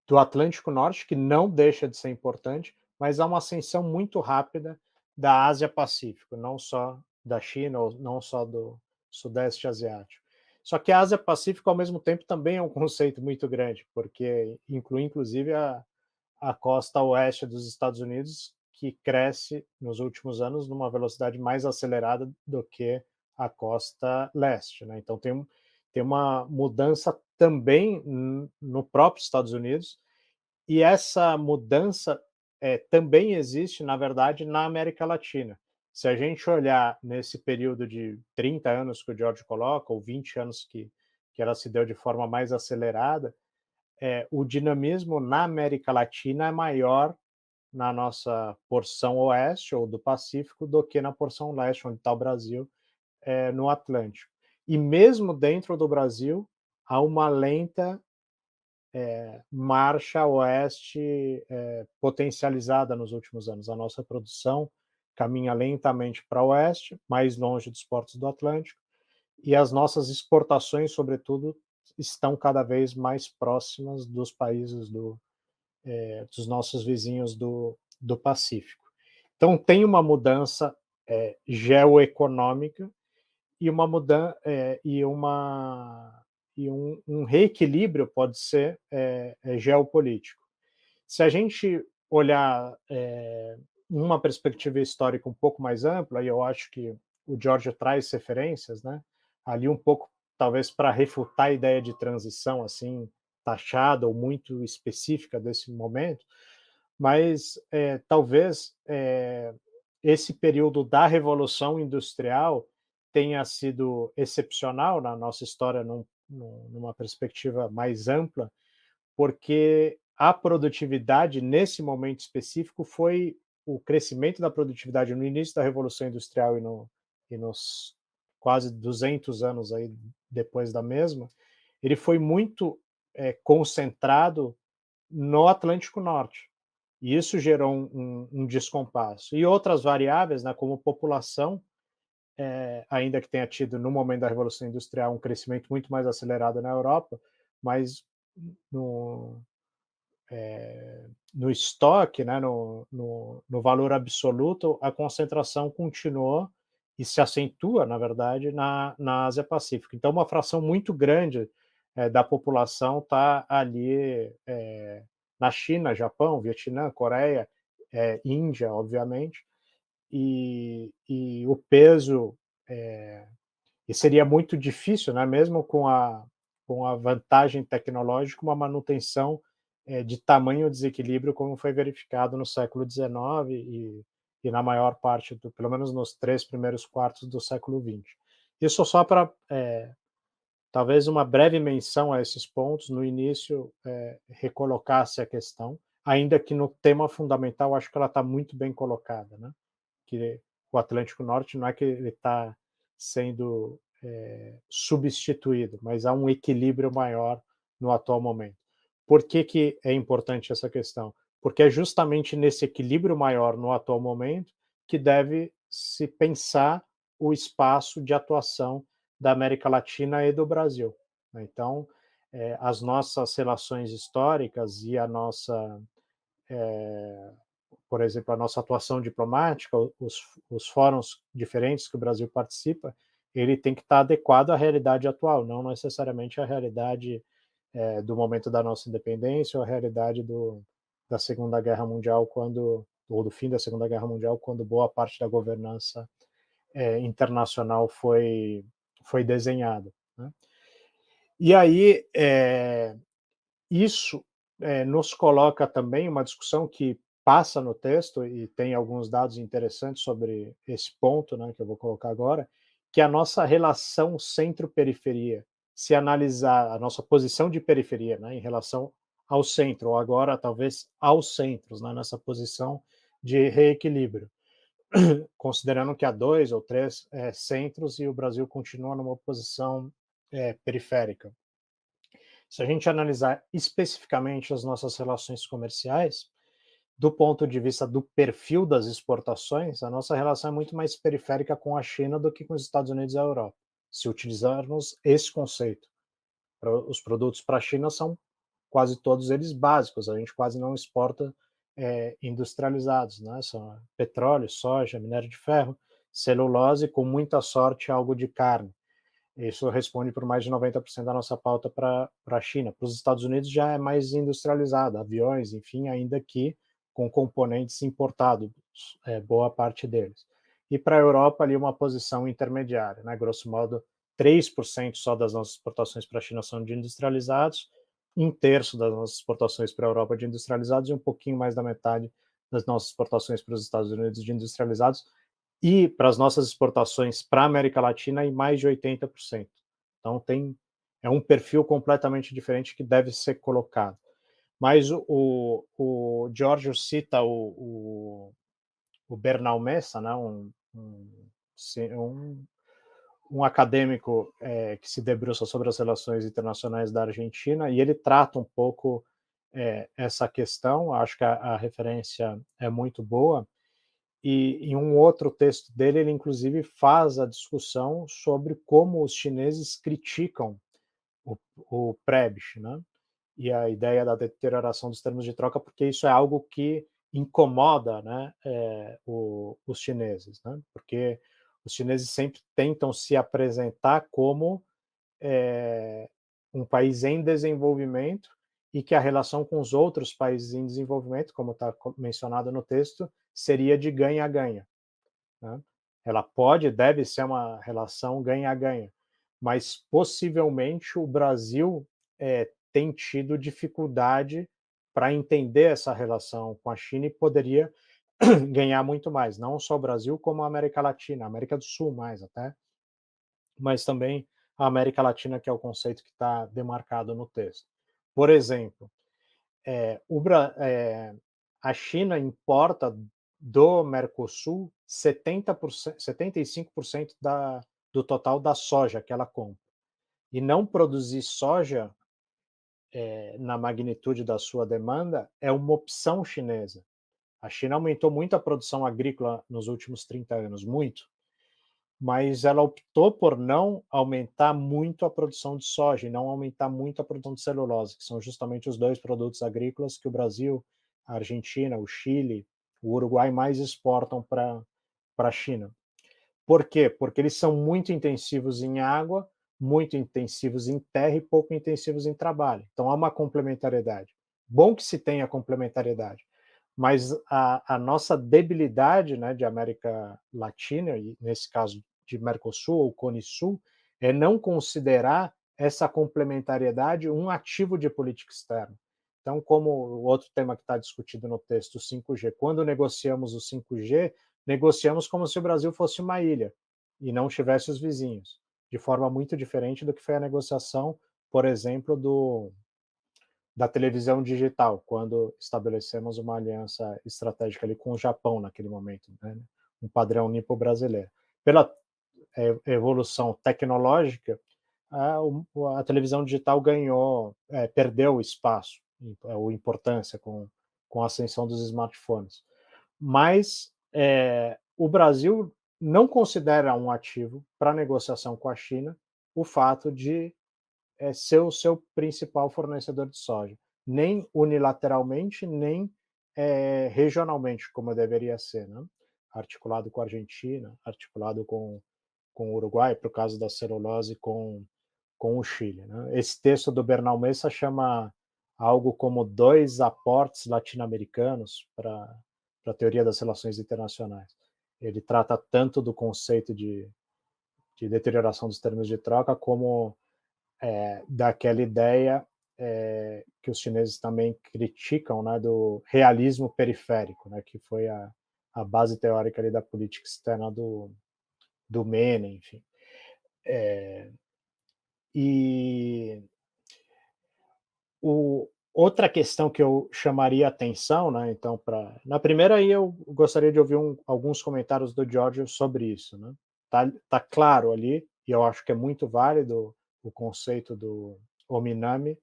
do Atlântico Norte, que não deixa de ser importante, mas há uma ascensão muito rápida da Ásia-Pacífico, não só da China, ou não só do Sudeste Asiático. Só que a Ásia-Pacífico, ao mesmo tempo, também é um conceito muito grande, porque inclui, inclusive, a costa oeste dos Estados Unidos, que cresce nos últimos anos numa velocidade mais acelerada do que a costa leste, né? Então tem uma mudança também no próprio Estados Unidos, e essa mudança também existe, na verdade, na América Latina. Se a gente olhar nesse período de 30 anos que o George coloca, ou 20 anos que ela se deu de forma mais acelerada, o dinamismo na América Latina é maior na nossa porção oeste ou do Pacífico do que na porção leste, onde está o Brasil, no Atlântico. E mesmo dentro do Brasil, há uma lenta marcha oeste potencializada nos últimos anos. A nossa produção caminha lentamente para o oeste, mais longe dos portos do Atlântico, e as nossas exportações, sobretudo, estão cada vez mais próximas dos países dos nossos vizinhos do Pacífico. Então, tem uma mudança geoeconômica e uma mudança e um reequilíbrio pode ser geopolítico. Se a gente olhar uma perspectiva histórica um pouco mais ampla, e eu acho que o Giorgio traz referências, né, ali um pouco talvez para refutar a ideia de transição assim taxada ou muito específica desse momento, mas talvez esse período da Revolução Industrial tenha sido excepcional na nossa história numa perspectiva mais ampla, porque a produtividade nesse momento específico foi o crescimento da produtividade no início da Revolução Industrial e nos quase 200 anos aí depois da mesma, ele foi muito concentrado no Atlântico Norte. E isso gerou um descompasso. E outras variáveis, né, como população, ainda que tenha tido, no momento da Revolução Industrial, um crescimento muito mais acelerado na Europa, mas no estoque, né, no valor absoluto, a concentração continuou e se acentua, na verdade, na Ásia-Pacífico. Então, uma fração muito grande da população está ali na China, Japão, Vietnã, Coreia, Índia, obviamente, e o peso e seria muito difícil, né, mesmo com a vantagem tecnológica, uma manutenção de tamanho desequilíbrio, como foi verificado no século XIX e na maior parte, pelo menos nos 3 primeiros quartos do século XX. Isso só para, talvez, uma breve menção a esses pontos, no início, recolocar-se a questão, ainda que no tema fundamental, acho que ela está muito bem colocada, né? Que o Atlântico Norte não é que ele está sendo substituído, mas há um equilíbrio maior no atual momento. Por que é importante essa questão? Porque é justamente nesse equilíbrio maior no atual momento que deve se pensar o espaço de atuação da América Latina e do Brasil. Então, as nossas relações históricas e a nossa por exemplo, a nossa atuação diplomática, os fóruns diferentes que o Brasil participa, ele tem que estar adequado à realidade atual, não necessariamente à realidade do momento da nossa independência ou à realidade da Segunda Guerra Mundial, ou do fim da Segunda Guerra Mundial, quando boa parte da governança internacional foi desenhada, né? E aí, isso nos coloca também uma discussão que passa no texto e tem alguns dados interessantes sobre esse ponto, né, que eu vou colocar agora, que é a nossa relação centro-periferia, se analisar a nossa posição de periferia, né, em relação ao centro, ou agora talvez aos centros, né, nessa posição de reequilíbrio, considerando que há 2 ou 3 centros e o Brasil continua numa posição periférica. Se a gente analisar especificamente as nossas relações comerciais, do ponto de vista do perfil das exportações, a nossa relação é muito mais periférica com a China do que com os Estados Unidos e a Europa, se utilizarmos esse conceito. Os produtos para a China são quase todos eles básicos, a gente quase não exporta industrializados, né? São petróleo, soja, minério de ferro, celulose, com muita sorte algo de carne. Isso responde por mais de 90% da nossa pauta para a China. Para os Estados Unidos já é mais industrializado, aviões, enfim, ainda que com componentes importados, boa parte deles. E para a Europa, ali uma posição intermediária, né? Grosso modo, 3% só das nossas exportações para a China são de industrializados, 1/3 das nossas exportações para a Europa de industrializados e um pouquinho mais da metade das nossas exportações para os Estados Unidos de industrializados, e para as nossas exportações para a América Latina em mais de 80%. Então é um perfil completamente diferente que deve ser colocado. Mas o Giorgio cita o Bernal Messa, né, um acadêmico que se debruça sobre as relações internacionais da Argentina, e ele trata um pouco essa questão. Acho que a referência é muito boa. E em um outro texto dele, ele inclusive faz a discussão sobre como os chineses criticam o Prebisch, né? E a ideia da deterioração dos termos de troca, porque isso é algo que incomoda, né, os chineses, né? Porque os chineses sempre tentam se apresentar como um país em desenvolvimento e que a relação com os outros países em desenvolvimento, como está mencionado no texto, seria de ganha-ganha, né? Ela deve ser uma relação ganha-ganha, mas possivelmente o Brasil tem tido dificuldade para entender essa relação com a China e poderia ganhar muito mais, não só o Brasil, como a América Latina, a América do Sul mais até, mas também a América Latina, que é o conceito que está demarcado no texto. Por exemplo, a China importa do Mercosul 75% do total da soja que ela compra. E não produzir soja na magnitude da sua demanda é uma opção chinesa. A China aumentou muito a produção agrícola nos últimos 30 anos, muito, mas ela optou por não aumentar muito a produção de soja e não aumentar muito a produção de celulose, que são justamente os 2 produtos agrícolas que o Brasil, a Argentina, o Chile, o Uruguai mais exportam para a China. Por quê? Porque eles são muito intensivos em água, muito intensivos em terra e pouco intensivos em trabalho. Então há uma complementariedade. Bom que se tenha complementariedade, mas a nossa debilidade, né, de América Latina, e nesse caso de Mercosul ou Cone Sul, é não considerar essa complementariedade um ativo de política externa. Então, como o outro tema que está discutido no texto, o 5G, quando negociamos o 5G, negociamos como se o Brasil fosse uma ilha e não tivesse os vizinhos, de forma muito diferente do que foi a negociação, por exemplo, da televisão digital, quando estabelecemos uma aliança estratégica ali com o Japão naquele momento, né? Um padrão nipo-brasileiro. Pela evolução tecnológica, a televisão digital perdeu espaço ou importância com a ascensão dos smartphones. Mas o Brasil não considera um ativo para negociação com a China o fato de ser o seu principal fornecedor de soja, nem unilateralmente, nem regionalmente, como deveria ser, né? Articulado com a Argentina, articulado com o Uruguai, para o caso da celulose, com o Chile, né? Esse texto do Bernal Messa chama algo como 2 aportes latino-americanos para a teoria das relações internacionais. Ele trata tanto do conceito de deterioração dos termos de troca, como daquela ideia que os chineses também criticam, né, do realismo periférico, né, que foi a base teórica ali da política externa do Menem, enfim. E outra questão que eu chamaria atenção, né, então, na primeira aí eu gostaria de ouvir alguns comentários do Giorgio sobre isso, né? Tá claro ali, e eu acho que é muito válido o conceito do Ominami,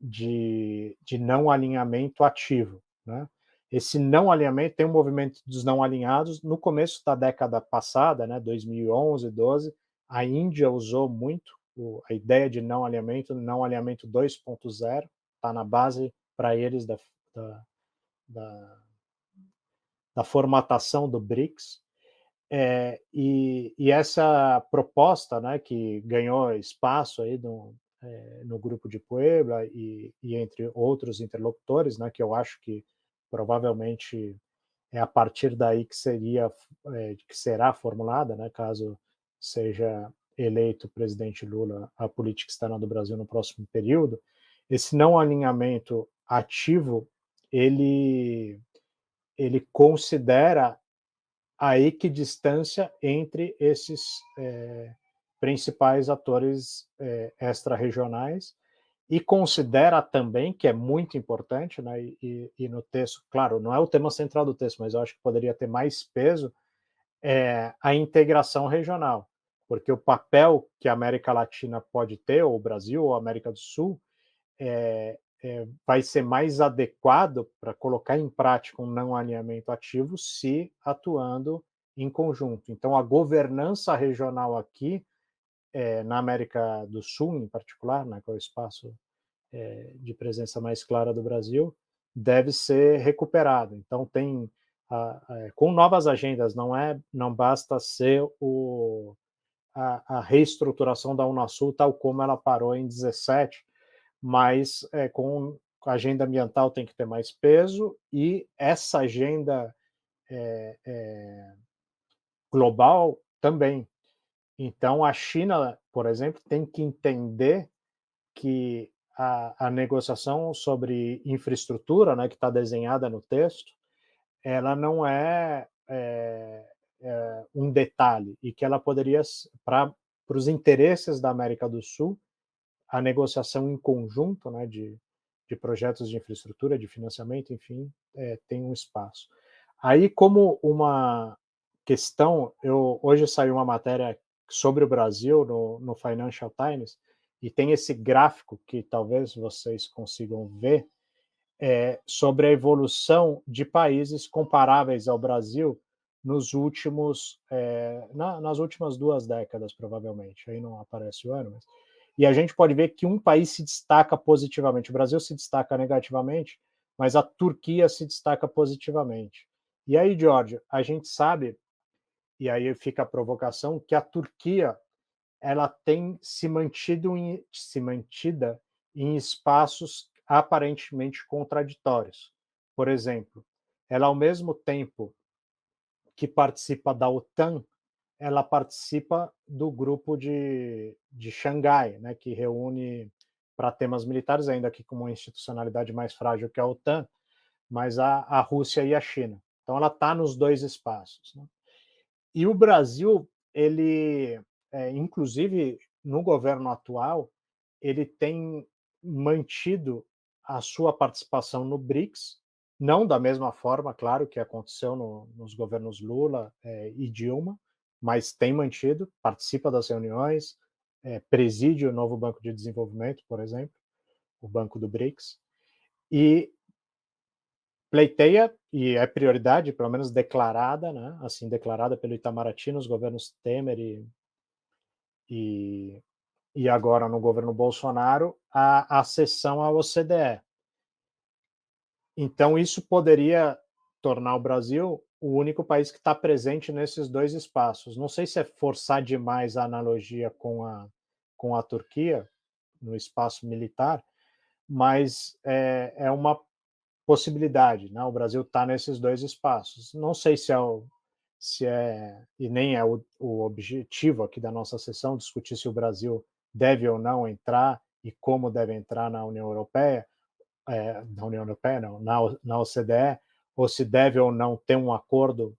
de não alinhamento ativo, né? Esse não alinhamento tem um movimento dos não alinhados. No começo da década passada, né, 2011, 12, a Índia usou muito a ideia de não alinhamento 2.0, está na base para eles da formatação do BRICS. E essa proposta, né, que ganhou espaço aí no grupo de Puebla e entre outros interlocutores, né, que eu acho que provavelmente é a partir daí que será formulada, né, caso seja eleito o presidente Lula a política externa do Brasil no próximo período. Esse não alinhamento ativo, ele considera a equidistância entre esses principais atores extra-regionais e considera também, que é muito importante, né, e no texto, claro, não é o tema central do texto, mas eu acho que poderia ter mais peso, a integração regional, porque o papel que a América Latina pode ter, ou o Brasil, ou a América do Sul, vai ser mais adequado para colocar em prática um não alinhamento ativo se atuando em conjunto. Então, a governança regional aqui, na América do Sul, em particular, né, que é o espaço de presença mais clara do Brasil, deve ser recuperado. Então, tem com novas agendas, não basta ser a reestruturação da Unasul tal como ela parou em 17, mas com a agenda ambiental tem que ter mais peso, e essa agenda global também. Então, a China, por exemplo, tem que entender que a negociação sobre infraestrutura, né, que está desenhada no texto, ela não é um detalhe, e que ela poderia, para os interesses da América do Sul, a negociação em conjunto, né, de projetos de infraestrutura, de financiamento, enfim, tem um espaço. Aí, como uma questão, hoje saiu uma matéria sobre o Brasil no Financial Times, e tem esse gráfico que talvez vocês consigam ver, sobre a evolução de países comparáveis ao Brasil nas últimas 2 décadas, provavelmente. Aí não aparece o ano, mas... E a gente pode ver que um país se destaca positivamente. O Brasil se destaca negativamente, mas a Turquia se destaca positivamente. E aí, Giorgio, a gente sabe, e aí fica a provocação, que a Turquia ela tem se mantida em espaços aparentemente contraditórios. Por exemplo, ela, ao mesmo tempo que participa da OTAN, ela participa do grupo de Xangai, né, que reúne, para temas militares, ainda que com uma institucionalidade mais frágil que a OTAN, mas a Rússia e a China. Então, ela está nos dois espaços, né? E o Brasil, ele, inclusive no governo atual, ele tem mantido a sua participação no BRICS, não da mesma forma, claro, que aconteceu nos governos Lula e Dilma, mas tem mantido, participa das reuniões, preside o novo Banco de Desenvolvimento, por exemplo, o Banco do BRICS, e pleiteia, e é prioridade, pelo menos declarada, né, assim, declarada pelo Itamaraty nos governos Temer e agora no governo Bolsonaro, a acessão à OCDE. Então, isso poderia tornar o Brasil o único país que está presente nesses dois espaços. Não sei se é forçar demais a analogia com a Turquia, no espaço militar, mas é uma possibilidade, né? O Brasil está nesses dois espaços. Não sei se é e nem é o objetivo aqui da nossa sessão, discutir se o Brasil deve ou não entrar e como deve entrar na União Europeia, não, na OCDE, ou se deve ou não ter um acordo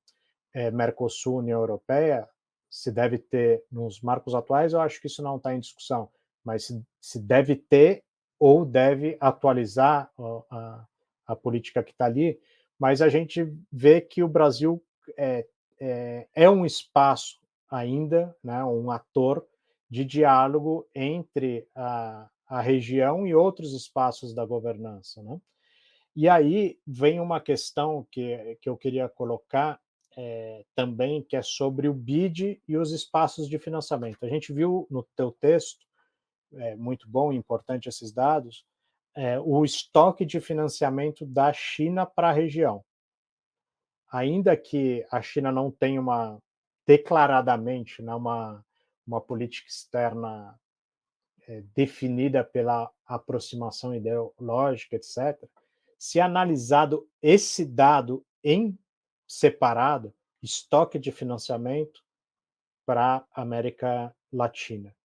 Mercosul-União Europeia, se deve ter nos marcos atuais, eu acho que isso não está em discussão, mas se deve ter ou deve atualizar a política que está ali, mas a gente vê que o Brasil é um espaço ainda, né, um ator de diálogo entre a região e outros espaços da governança, né? E aí vem uma questão que eu queria colocar também, que é sobre o BID e os espaços de financiamento. A gente viu no teu texto, muito bom e importante esses dados, o estoque de financiamento da China para a região. Ainda que a China não tenha declaradamente, né, uma política externa definida pela aproximação ideológica, etc., se analisado esse dado em separado, estoque de financiamento para a América Latina,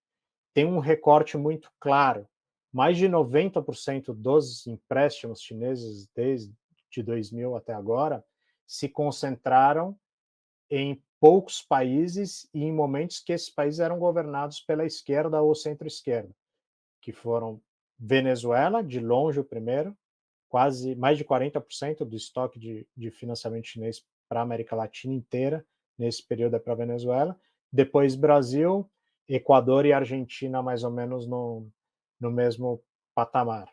tem um recorte muito claro. Mais de 90% dos empréstimos chineses desde 2000 até agora se concentraram em poucos países e em momentos que esses países eram governados pela esquerda ou centro-esquerda, que foram Venezuela, de longe o primeiro, quase mais de 40% do estoque de financiamento chinês para a América Latina inteira, nesse período é para a Venezuela, depois Brasil, Equador e Argentina, mais ou menos no mesmo patamar.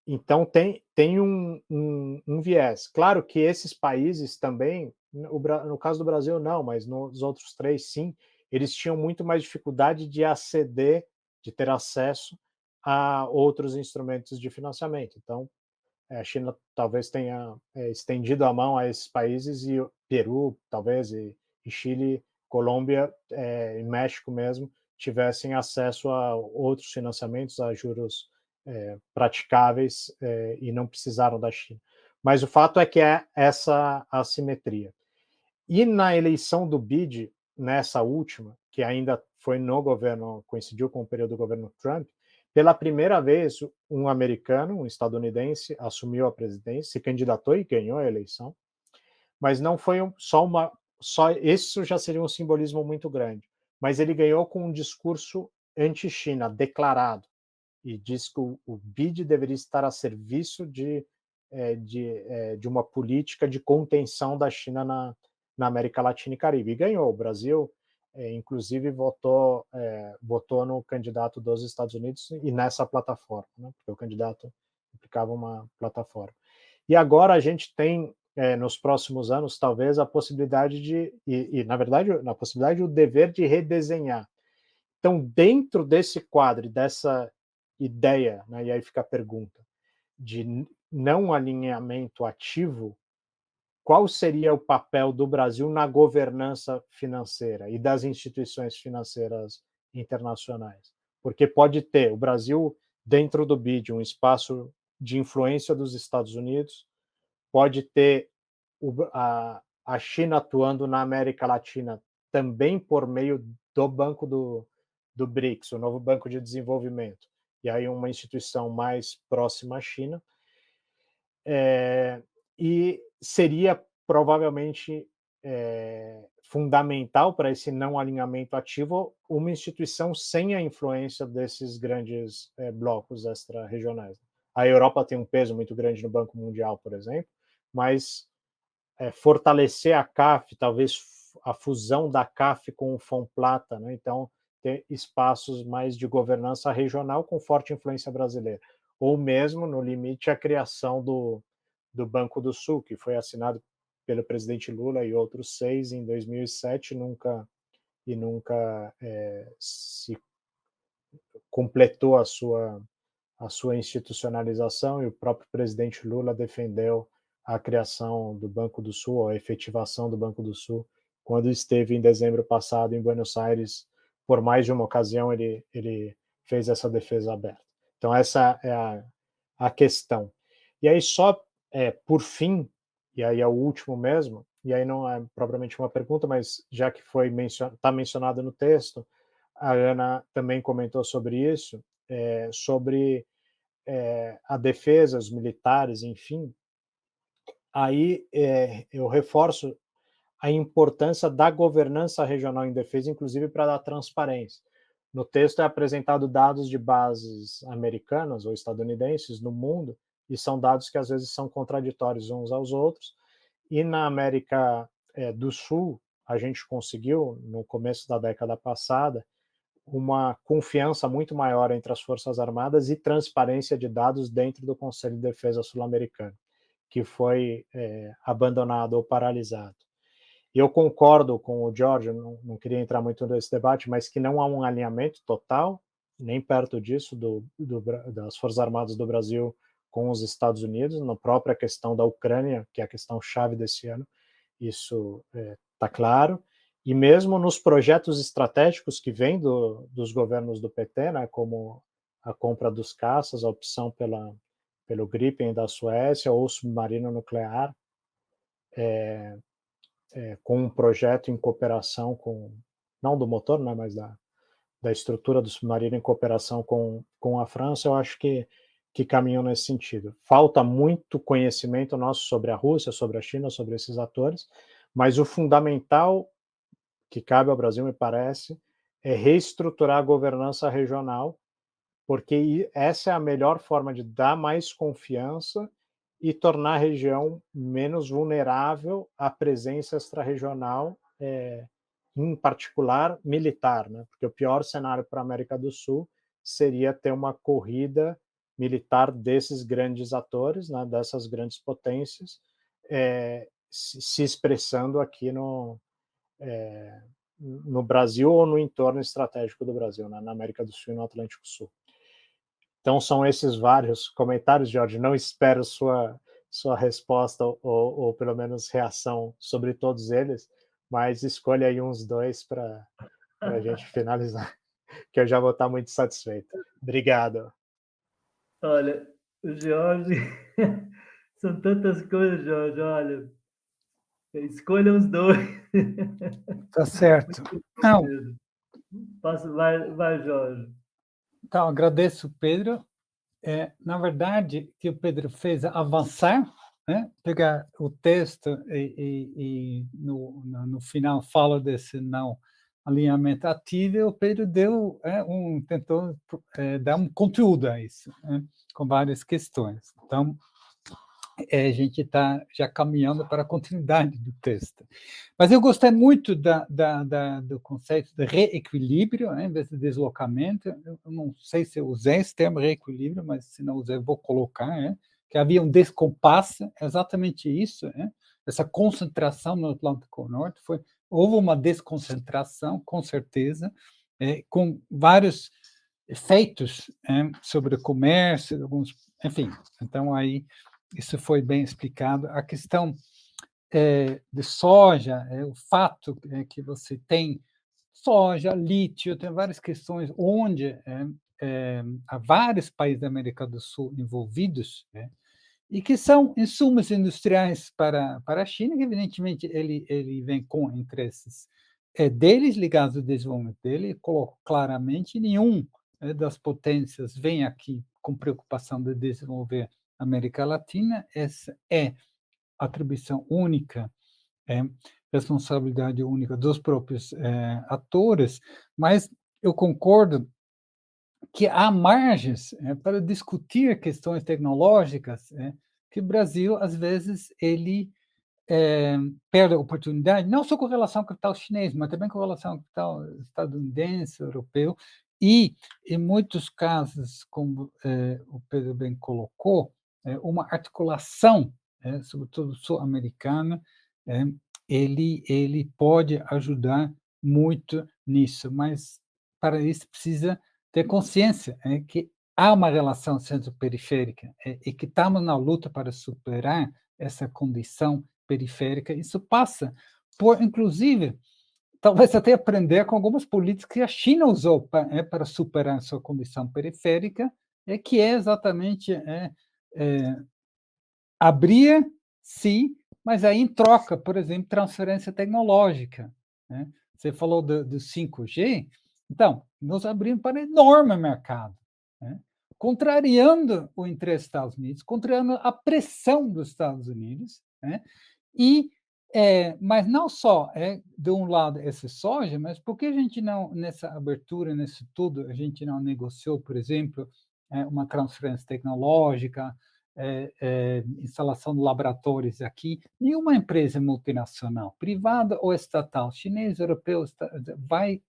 Então, tem um viés. Claro que esses países também, no caso do Brasil não, mas nos outros três sim, eles tinham muito mais dificuldade de aceder, de ter acesso a outros instrumentos de financiamento. Então, a China talvez tenha estendido a mão a esses países, e o Peru, talvez, e Chile, Colômbia e México mesmo tivessem acesso a outros financiamentos, a juros praticáveis, e não precisaram da China. Mas o fato é que é essa assimetria. E na eleição do BID, nessa última, que ainda foi no governo, coincidiu com o período do governo Trump, pela primeira vez um americano, um estadunidense, assumiu a presidência, se candidatou e ganhou a eleição, mas não foi isso já seria um simbolismo muito grande, mas ele ganhou com um discurso anti-China declarado, e diz que o BID deveria estar a serviço de uma política de contenção da China na América Latina e Caribe. E ganhou. O Brasil, inclusive, votou no candidato dos Estados Unidos e nessa plataforma, né? Porque o candidato implicava uma plataforma. E agora a gente tem, nos próximos anos, talvez, a possibilidade na verdade, o dever de redesenhar. Então, dentro desse quadro, dessa ideia, né, e aí fica a pergunta, de não alinhamento ativo, qual seria o papel do Brasil na governança financeira e das instituições financeiras internacionais? Porque pode ter o Brasil, dentro do BID, um espaço de influência dos Estados Unidos, pode ter a China atuando na América Latina também por meio do Banco do BRICS, o novo Banco de Desenvolvimento, e aí uma instituição mais próxima à China, e seria provavelmente fundamental para esse não alinhamento ativo uma instituição sem a influência desses grandes blocos extra-regionais. A Europa tem um peso muito grande no Banco Mundial, por exemplo, mas fortalecer a CAF, talvez a fusão da CAF com o FONPLATA, né? Então, ter espaços mais de governança regional com forte influência brasileira. Ou mesmo, no limite, a criação do Banco do Sul, que foi assinado pelo presidente Lula e outros 6 em 2007, nunca se completou a sua institucionalização, e o próprio presidente Lula defendeu a criação do Banco do Sul, ou a efetivação do Banco do Sul, quando esteve em dezembro passado em Buenos Aires. Por mais de uma ocasião ele fez essa defesa aberta. Então essa é a questão. E aí só por fim, e aí é o último mesmo, e aí não é propriamente uma pergunta, mas já que está mencionado no texto, a Ana também comentou sobre isso, sobre a defesa, os militares, enfim. Aí eu reforço a importância da governança regional em defesa, inclusive para dar transparência. no texto é apresentado dados de bases americanas ou estadunidenses no mundo, e são dados que às vezes são contraditórios uns aos outros, e na América do Sul, a gente conseguiu, no começo da década passada, uma confiança muito maior entre as Forças Armadas e transparência de dados dentro do Conselho de Defesa Sul-Americano, que foi abandonado ou paralisado. E eu concordo com o Jorge, não queria entrar muito nesse debate, mas que não há um alinhamento total, nem perto disso, das Forças Armadas do Brasil com os Estados Unidos, na própria questão da Ucrânia, que é a questão chave desse ano, isso está claro. E mesmo nos projetos estratégicos que vêm dos governos do PT, né, como a compra dos caças, a opção pelo Gripen da Suécia ou o submarino nuclear, com um projeto em cooperação com, não do motor, né, mas da estrutura do submarino em cooperação com a França, eu acho que caminham nesse sentido. Falta muito conhecimento nosso sobre a Rússia, sobre a China, sobre esses atores, mas o fundamental que cabe ao Brasil, me parece, é reestruturar a governança regional, porque essa é a melhor forma de dar mais confiança e tornar a região menos vulnerável à presença extra-regional, em particular militar, né? Porque o pior cenário para a América do Sul seria ter uma corrida militar desses grandes atores, né, dessas grandes potências, se expressando aqui no Brasil ou no entorno estratégico do Brasil, né, na América do Sul e no Atlântico Sul. Então, são esses vários comentários, Jorge. Não espero sua resposta ou pelo menos reação sobre todos eles, mas escolha aí uns dois para a gente finalizar, que eu já vou estar muito satisfeito. Obrigado. Olha, o Jorge, são tantas coisas, Jorge, olha, escolha os dois. Tá certo. Não, vai, Jorge. então, agradeço, Pedro. Na verdade, que o Pedro fez avançar, né? Pegar o texto e no final fala desse não alinhamento ativo, e o Pedro tentou dar um conteúdo a isso, né? Com várias questões. Então, a gente está já caminhando para a continuidade do texto. Mas eu gostei muito do conceito de reequilíbrio, né, em vez de deslocamento. Eu não sei se eu usei esse termo reequilíbrio, mas se não usei, eu vou colocar, né, que havia um descompasso, exatamente isso, né, essa concentração no Atlântico Norte. Houve uma desconcentração, com certeza, com vários efeitos sobre o comércio, enfim. Então, aí, isso foi bem explicado. A questão de soja, o fato que você tem soja, lítio, tem várias questões onde há vários países da América do Sul envolvidos, e que são insumos industriais para a China, que evidentemente ele vem com interesses deles ligados ao desenvolvimento dele, e coloco claramente, nenhum das potências vem aqui com preocupação de desenvolver a América Latina. Essa é atribuição única, responsabilidade única dos próprios atores, mas eu concordo que há margens para discutir questões tecnológicas, que o Brasil, às vezes, ele perde a oportunidade, não só com relação ao capital chinês, mas também com relação ao capital estadunidense, europeu, e, em muitos casos, como o Pedro bem colocou, uma articulação, sobretudo sul-americana, ele pode ajudar muito nisso, mas para isso precisa ter consciência que há uma relação centro-periférica e que estamos na luta para superar essa condição periférica. Isso passa por, inclusive, talvez até aprender com algumas políticas que a China usou para superar a sua condição periférica, que é exatamente abrir, sim, mas aí em troca, por exemplo, transferência tecnológica. Né? Você falou do 5G, então, nós abrimos para um enorme mercado, né? Contrariando o interesse dos Estados Unidos, contrariando a pressão dos Estados Unidos, né? E Mas não só, de um lado, esse soja, mas por que a gente não, nessa abertura, nesse tudo, a gente não negociou, por exemplo, uma transferência tecnológica, instalação de laboratórios aqui? Nenhuma empresa multinacional, privada ou estatal, chinês, europeu, vai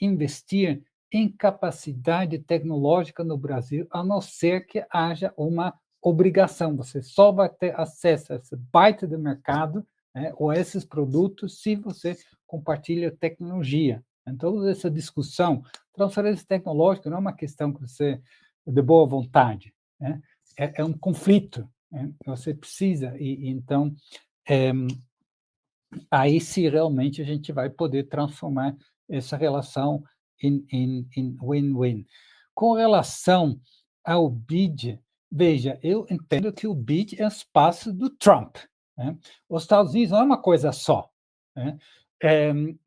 investir em capacidade tecnológica no Brasil, a não ser que haja uma obrigação. Você só vai ter acesso a esse baita de mercado, ou esses produtos, se você compartilha tecnologia. Então, essa discussão, transferência tecnológica não é uma questão que você de boa vontade, né? É um conflito, né? Você precisa, e então, aí sim realmente a gente vai poder transformar essa relação em win-win. Com relação ao BID, veja, eu entendo que o BID é o espaço do Trump, né? Os Estados Unidos não é uma coisa só, né?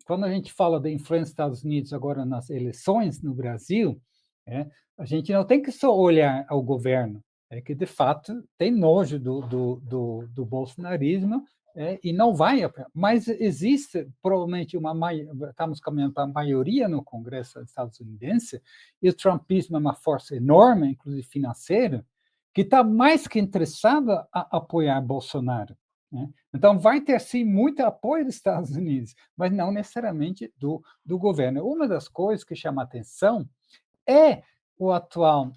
Quando a gente fala da influência dos Estados Unidos agora nas eleições no Brasil, a gente não tem que só olhar ao governo, que de fato tem nojo do bolsonarismo, e não vai, mas existe provavelmente estamos caminhando para a maioria no Congresso estadunidense, e o trumpismo é uma força enorme, inclusive financeira, que está mais que interessada a apoiar Bolsonaro, né? Então, vai ter, sim, muito apoio dos Estados Unidos, mas não necessariamente do governo. Uma das coisas que chama atenção é o atual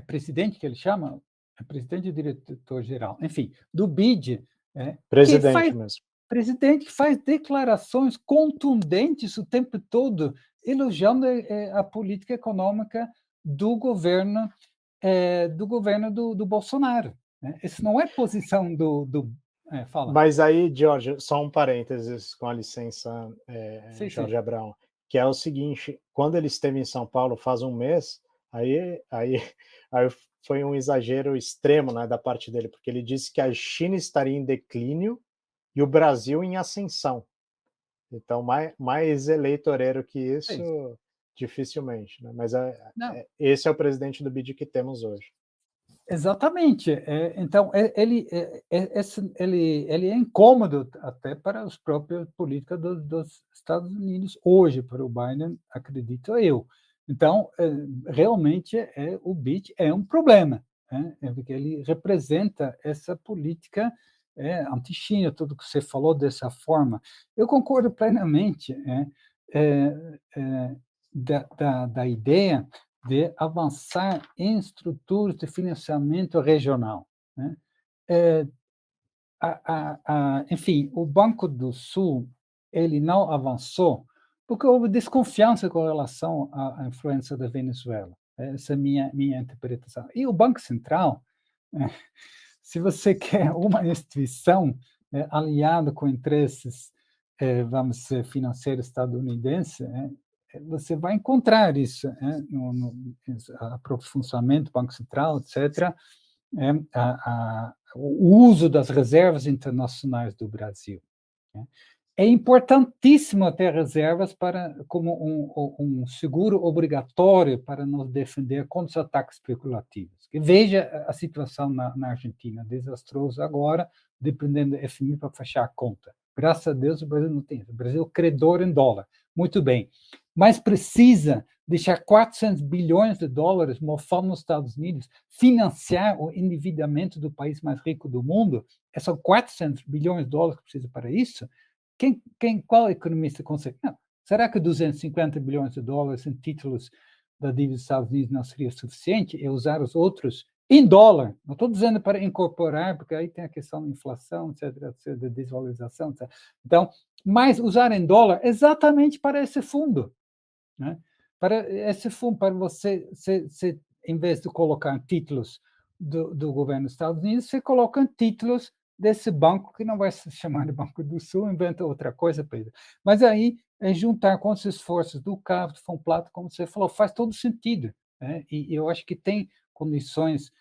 presidente, que ele chama? É presidente e diretor-geral, enfim, do BID, Presidente mesmo. Presidente que faz declarações contundentes o tempo todo, elogiando a política econômica do governo do Bolsonaro, né? Essa não é posição fala. Mas aí, Jorge, só um parênteses, com a licença, Jorge sim. Abraão, que é o seguinte, quando ele esteve em São Paulo faz um mês, aí foi um exagero extremo, né, da parte dele, porque ele disse que a China estaria em declínio e o Brasil em ascensão. Então, mais eleitoreiro que isso, Sim. dificilmente, né? Mas esse é o presidente do BID que temos hoje. Exatamente. Então, ele é incômodo até para os próprios políticos dos Estados Unidos hoje, para o Biden, acredito eu. Então, realmente, o BID é um problema, né? Porque ele representa essa política anti-China, tudo que você falou dessa forma. Eu concordo plenamente da ideia de avançar em estruturas de financiamento regional, né? Enfim, o Banco do Sul ele não avançou porque houve desconfiança com relação à influência da Venezuela. Essa é a minha interpretação. E o Banco Central, se você quer uma instituição aliada com interesses, vamos dizer, financeiros estadunidenses, você vai encontrar isso no próprio funcionamento do Banco Central, etc., o uso das reservas internacionais do Brasil. É importantíssimo ter reservas como um seguro obrigatório para nos defender contra os ataques especulativos. Veja a situação na Argentina, desastrosa agora, dependendo do FMI para fechar a conta. Graças a Deus o Brasil não tem isso. O Brasil é credor em dólar. Muito bem. Mas precisa deixar 400 bilhões de dólares mofando nos Estados Unidos, financiar o endividamento do país mais rico do mundo. São 400 bilhões de dólares que precisa para isso? Qual economista consegue? Não. Será que 250 bilhões de dólares em títulos da dívida dos Estados Unidos não seria suficiente? E usar os outros em dólar? Não estou dizendo para incorporar, porque aí tem a questão da inflação, etc., da desvalorização, etc. Então, mas usar em dólar exatamente para esse fundo, né? Para esse fundo, para você, em vez de colocar títulos do governo dos Estados Unidos, você coloca títulos desse banco, que não vai se chamar de Banco do Sul, inventa outra coisa, Pedro. Mas aí, juntar com os esforços do CAF, do FONPLATA, como você falou, faz todo sentido, né? E eu acho que tem condições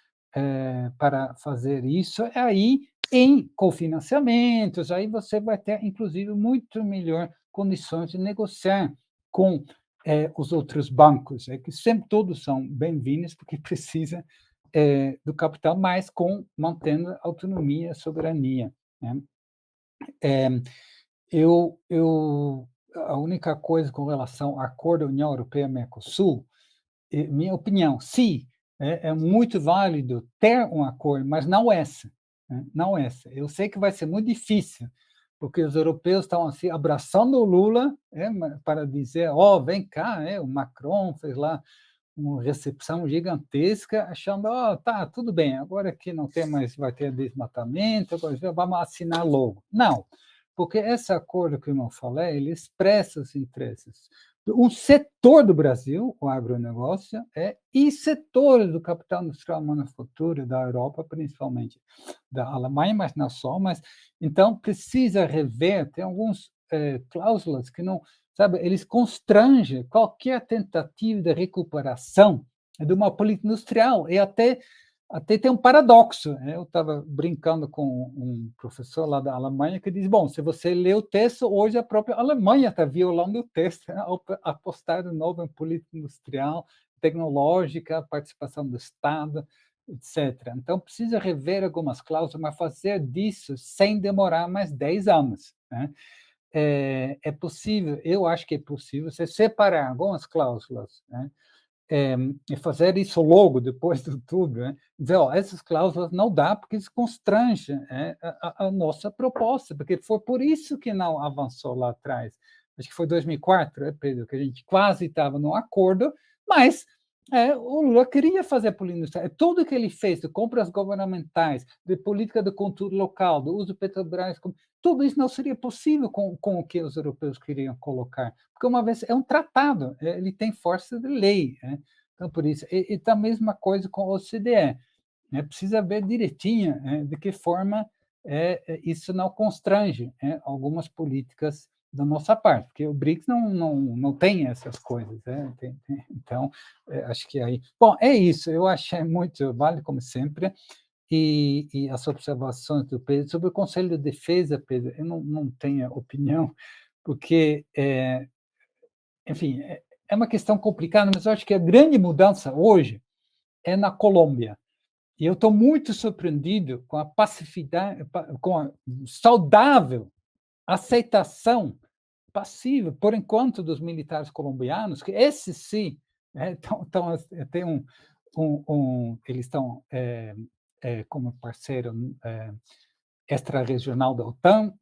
para fazer isso aí em cofinanciamentos, aí você vai ter, inclusive, muito melhor condições de negociar com os outros bancos, que sempre todos são bem-vindos, porque precisa do capital, mas mantendo autonomia e soberania, né? A única coisa com relação ao acordo União Europeia-Mercosul, minha opinião, sim, é muito válido ter um acordo, mas não essa, né? Não essa. Eu sei que vai ser muito difícil, porque os europeus estão assim abraçando o Lula, para dizer, vem cá, o Macron fez lá uma recepção gigantesca, achando, tá, tudo bem, agora que não tem mais, vai ter desmatamento, agora vamos assinar logo. Não, porque esse acordo que eu falei, ele expressa os interesses de um setor do Brasil, o agronegócio, e setores do capital industrial manufatura da Europa, principalmente da Alemanha, mas não só, mas então precisa rever, tem algumas cláusulas que não, sabe, eles constrangem qualquer tentativa de recuperação de uma política industrial, e até tem um paradoxo, né? Eu estava brincando com um professor lá da Alemanha que diz, bom, se você lê o texto, hoje a própria Alemanha está violando o texto, né? Ao apostar de novo em política industrial, tecnológica, participação do Estado, etc. Então, precisa rever algumas cláusulas, mas fazer disso sem demorar mais 10 anos, né? É possível, eu acho que é possível você separar algumas cláusulas, né? E fazer isso logo, depois de tudo, né? Dizer, essas cláusulas não dá porque isso constrange a nossa proposta, porque foi por isso que não avançou lá atrás. Acho que foi 2004, Pedro, que a gente quase estava num acordo, mas o Lula queria fazer política industrial. Tudo que ele fez de compras governamentais, de política de controle local, do uso do Petrobras, tudo isso não seria possível com o que os europeus queriam colocar, porque uma vez é um tratado, ele tem força de lei, né? Então, por isso, e a mesma coisa com o OCDE, né? Precisa ver direitinho de que forma isso não constrange algumas políticas da nossa parte, porque o BRICS não tem essas coisas, né? Então, acho que aí... Bom, é isso, eu achei muito válido, como sempre, e as observações do Pedro sobre o Conselho de Defesa, Pedro, eu não tenho opinião, porque, enfim, é uma questão complicada, mas eu acho que a grande mudança hoje é na Colômbia. E eu estou muito surpreendido com a passividade, com a saudável aceitação passiva, por enquanto, dos militares colombianos, que esses sim tem eles estão como parceiro extra-regional da OTAN.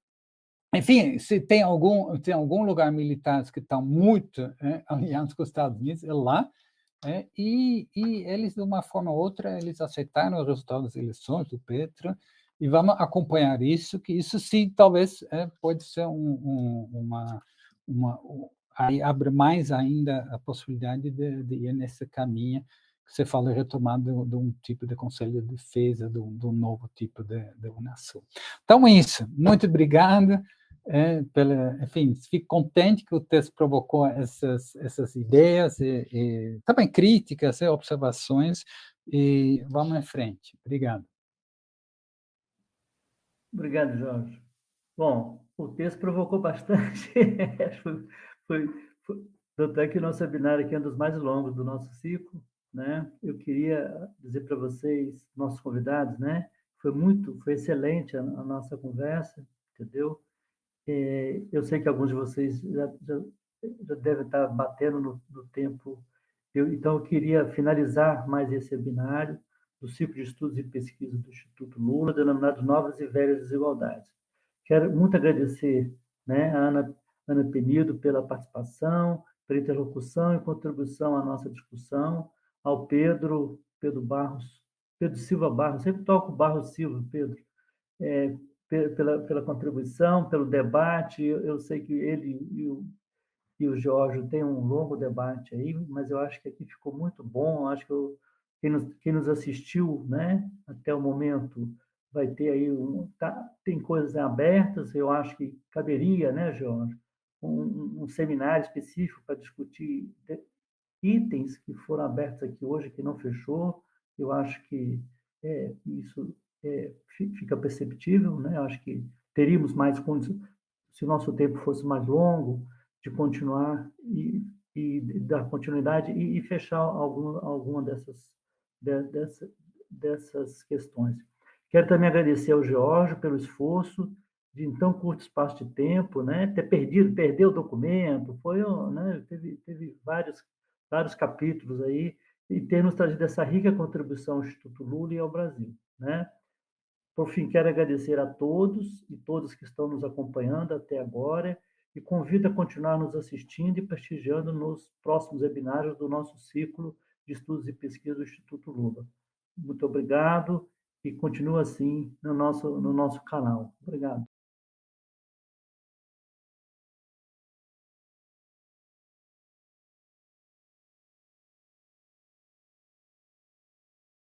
Enfim, se tem algum lugar militares que estão muito alinhados com os Estados Unidos, é lá, e eles, de uma forma ou outra, eles aceitaram o resultado das eleições do Petro, e vamos acompanhar isso, que isso sim, talvez, pode ser aí abre mais ainda a possibilidade de ir nesse caminho que você fala, retomado de um tipo de Conselho de Defesa, de um novo tipo de Unasul. Então, é isso. Muito obrigado. Enfim, fico contente que o texto provocou essas ideias e também críticas, observações, e vamos em frente. Obrigado. Obrigado, Jorge. Bom, o texto provocou bastante. Tanto é que o nosso webinar aqui é um dos mais longos do nosso ciclo, né? Eu queria dizer para vocês, nossos convidados, né? Foi excelente a nossa conversa, entendeu? Eu sei que alguns de vocês já devem estar batendo no tempo. Então, eu queria finalizar mais esse webinário do ciclo de estudos e pesquisa do Instituto Lula, denominado Novas e Velhas Desigualdades. Quero muito agradecer, né, a Ana Penido pela participação, pela interlocução e contribuição à nossa discussão, ao Pedro Silva Barros, sempre toco Barros Silva, Pedro, pela contribuição, pelo debate. Eu sei que ele e o Jorge têm um longo debate aí, mas eu acho que aqui ficou muito bom. Eu acho que quem nos assistiu, né, até o momento vai ter aí tem coisas abertas. Eu acho que caberia, né, Jorge, um seminário específico para discutir itens que foram abertos aqui hoje, que não fechou. Eu acho que isso fica perceptível, né? Eu acho que teríamos mais condições, se o nosso tempo fosse mais longo, de continuar e dar continuidade e fechar alguma dessas questões. Quero também agradecer ao Geórgio pelo esforço de, em tão curto espaço de tempo, né, perdeu o documento, né, teve vários capítulos aí, e ter nos trazido essa rica contribuição ao Instituto Lula e ao Brasil, né? Por fim, quero agradecer a todos e todas que estão nos acompanhando até agora e convido a continuar nos assistindo e prestigiando nos próximos webinários do nosso ciclo de estudos e pesquisa do Instituto Lula. Muito obrigado e continua assim no nosso canal. Obrigado.